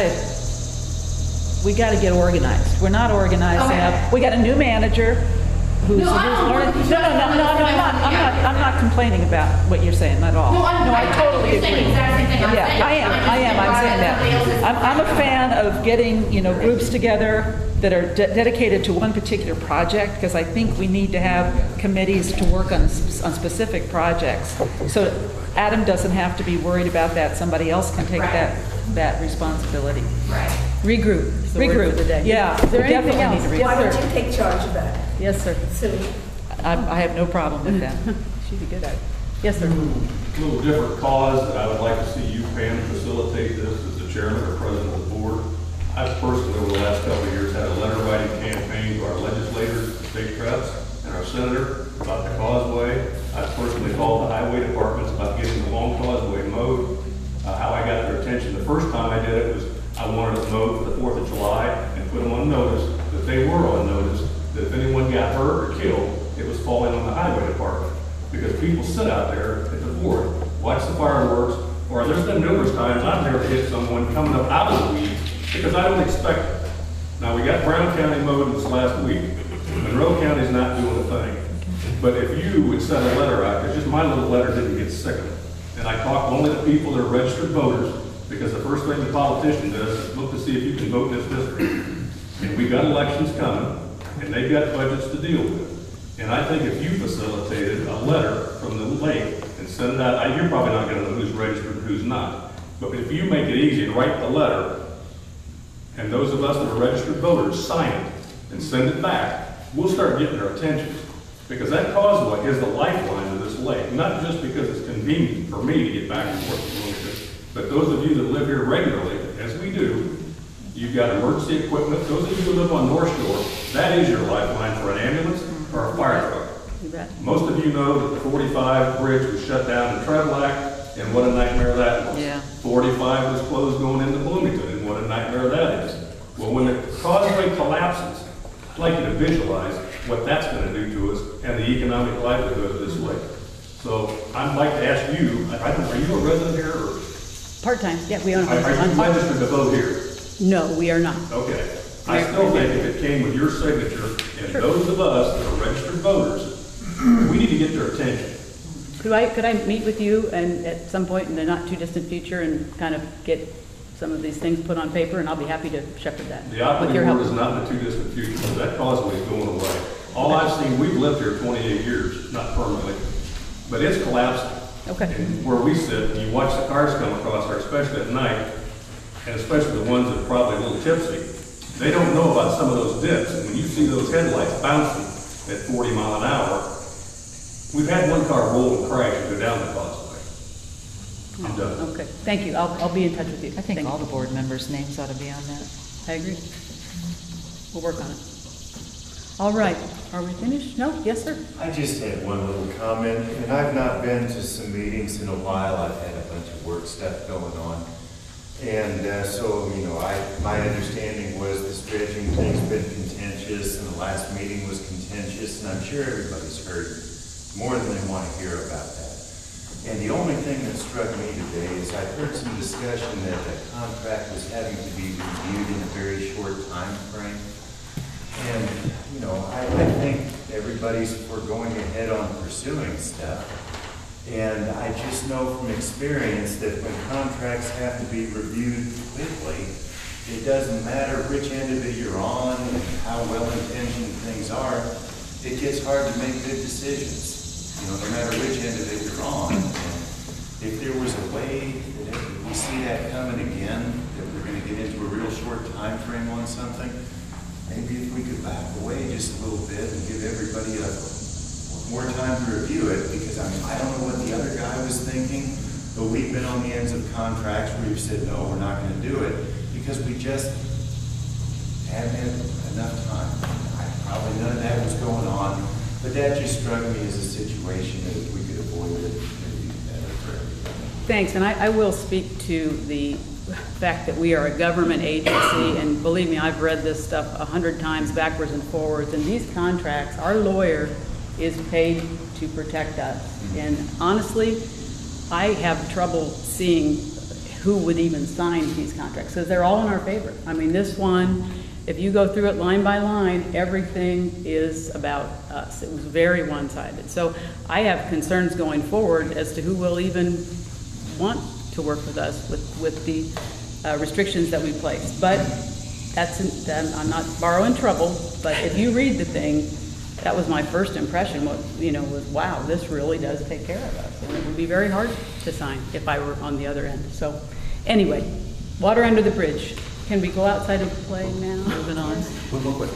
to get organized. We're not organized enough. We got a new manager who's learning. I'm not complaining about what you're saying at all. I totally agree. Yeah, I am. I'm saying that. I'm a fan of getting, groups together that are dedicated to one particular project, because I think we need to have committees to work on specific projects. So Adam doesn't have to be worried about that. Somebody else can take that responsibility. Right. Regroup. Regroup for the day. Yeah. Is there anything else? Why don't you take charge of that? Yes, sir. I have no problem with that. She'd be good at it. Yes, sir. A little different cause. I would like to see you, Pam, facilitate this as the chairman or president of the board. I've personally, over the last couple of years, had a letter writing campaign to our legislators, state reps, and our senator about the causeway. I've personally called the highway departments about getting the long causeway mowed. How I got their attention the first time I did it was I wanted it mowed for the 4th of July and put them on notice that they were on notice that if anyone got hurt or killed, it was falling on the highway department. Because people sit out there at the board, watch the fireworks, or there's been numerous times I've never hit someone coming up out of the weeds because I don't expect it. Now, we got Brown County mowed this last week. Monroe County's not doing a thing. But if you would send a letter out, because just my little letter didn't get sickened, and I talk only to people that are registered voters, because the first thing the politician does is look to see if you can vote in this district. And we've got elections coming, and they've got budgets to deal with. And I think if you facilitated a letter from the lake and send it out, you're probably not going to know who's registered and who's not. But if you make it easy and write the letter, and those of us that are registered voters sign it and send it back, we'll start getting their attention. Because that causeway is the lifeline of this lake, not just because it's convenient for me to get back and forth to Wilmington, but those of you that live here regularly, as we do, You've got emergency equipment. Those of you who live on North Shore, that is your lifeline for an ambulance or a fire truck. You bet. Most of you know that the 45 bridge was shut down in Trevlac, and what a nightmare that was. Yeah. 45 was closed going into Bloomington, and what a nightmare that is. Well, when the causeway collapses, I'd like you to visualize what that's going to do to us and the economic livelihood of this lake. So I'd like to ask you, are you a resident here, or Part-time, yeah, we own. are you registered to vote here? No, we are not. Okay. I still think if it came with your signature and those of us that are registered voters, we need to get their attention. Could I meet with you and at some point in the not too distant future and kind of get some of these things put on paper, and I'll be happy to shepherd that. The operating word is not in the too distant future, because that causeway is going away. All I've seen, we've lived here 28 years, not permanently, but it's collapsing. Okay. And where we sit, and you watch the cars come across there, especially at night, and especially the ones that are probably a little tipsy, they don't know about some of those dips. And when you see those headlights bouncing at 40 miles an hour, we've had one car roll and crash and go down the causeway. I'm done. Okay, thank you. I'll be in touch with you. I think all the board members' names ought to be on that. I agree. We'll work on it. All right, are we finished? No? Yes, sir? I just had one little comment, and I've not been to some meetings in a while. I've had a bunch of work stuff going on. And so, you know, my understanding was this dredging thing's been contentious, and the last meeting was contentious, and I'm sure everybody's heard more than they want to hear about that. And the only thing that struck me today is I've heard some discussion that the contract was having to be reviewed in a very short time frame. And, you know, I think everybody's for going ahead on pursuing stuff. And I just know from experience that when contracts have to be reviewed quickly, it doesn't matter which end of it you're on and how well-intentioned things are, it gets hard to make good decisions. You know, no matter which end of it you're on. And if there was a way that if we see that coming again, that we're going to get into a real short time frame on something, maybe if we could back away just a little bit and give everybody more time to review it, because I mean, I don't know what the other guy was thinking, but we've been on the ends of contracts where we've said, no, we're not going to do it, because we just haven't had enough time. Probably none of that was going on, but that just struck me as a situation that if we could avoid it, it would be better for everybody. Thanks, and I will speak to the fact that we are a government agency, and believe me, I've read this stuff 100 times backwards and forwards, and these contracts, our lawyer is paid to protect us. And honestly, I have trouble seeing who would even sign these contracts, because they're all in our favor. I mean, this one, if you go through it line by line, everything is about us. It was very one-sided. So I have concerns going forward as to who will even want to work with us with the restrictions that we place. But I'm not borrowing trouble, but if you read the thing, that was my first impression, was wow, this really does take care of us. And it would be very hard to sign if I were on the other end. So anyway, water under the bridge. Can we go outside and play now? Moving on. One more quick.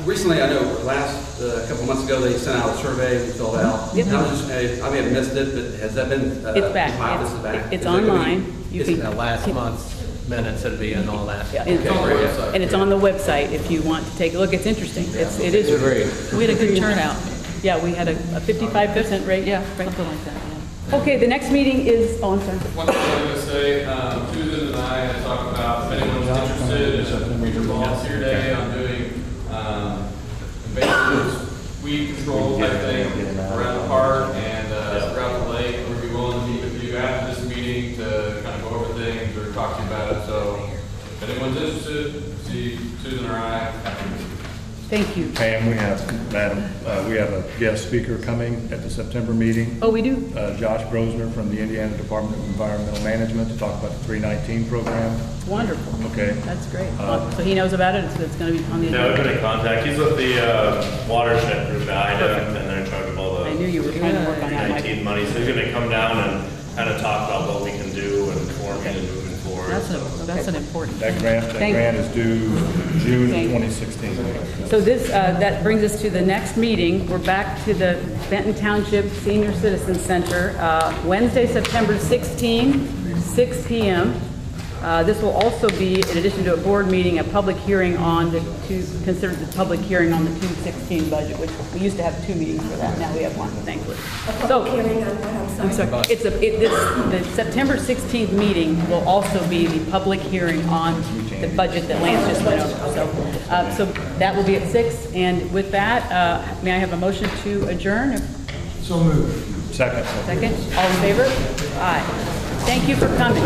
Recently, I know last couple months ago, they sent out a survey we filled out. Yep. I was just, I may have missed it, but has that been? It's back. Compiled? Back? It's online. It's last month's minutes, it'll be in all that. Yeah, it's on the website. And it's on the website if you want to take a look. It's interesting. It is. Great. We had a good turnout. Yeah, we had a 55% rate. Yeah, something like that. Yeah. Okay, the next meeting is. Oh, I'm sorry. One thing I was going to say, Susan and I had talked about if anyone's interested in a future volunteer day on doing basically weed control type thing around the park and throughout the lake. We'd be willing to meet with you after this meeting to kind of go over things or talk to you about it. So if anyone's interested, see Susan or I. Thank you. Pam, we have a guest speaker coming at the September meeting. Oh, we do? Josh Brosner from the Indiana Department of Environmental Management to talk about the 319 program. Wonderful. Okay. That's great. So he knows about it, so it's going to be on the agenda. Yeah, we've been in contact. He's with the watershed group at IDA, and they're in charge of all the I knew you were trying to work on that, Mike. 19 money. So he's going to come down and kind of talk about what we can do and forming and moving forward. That's an important. That grant is due June 2016. So this that brings us to the next meeting. We're back to the Benton Township Senior Citizen Center, Wednesday, September 16, 6 p.m. This will also be, in addition to a board meeting, a public hearing on considered the public hearing on the 2016 budget, which we used to have 2 meetings for that. Now we have 1, thankfully. So, Hearing on what, I'm sorry. The September 16th meeting will also be the public hearing on the budget that Lance just went over. So that will be at 6. And with that, may I have a motion to adjourn? So moved. Second. Second. All in favor? Aye. Thank you for coming.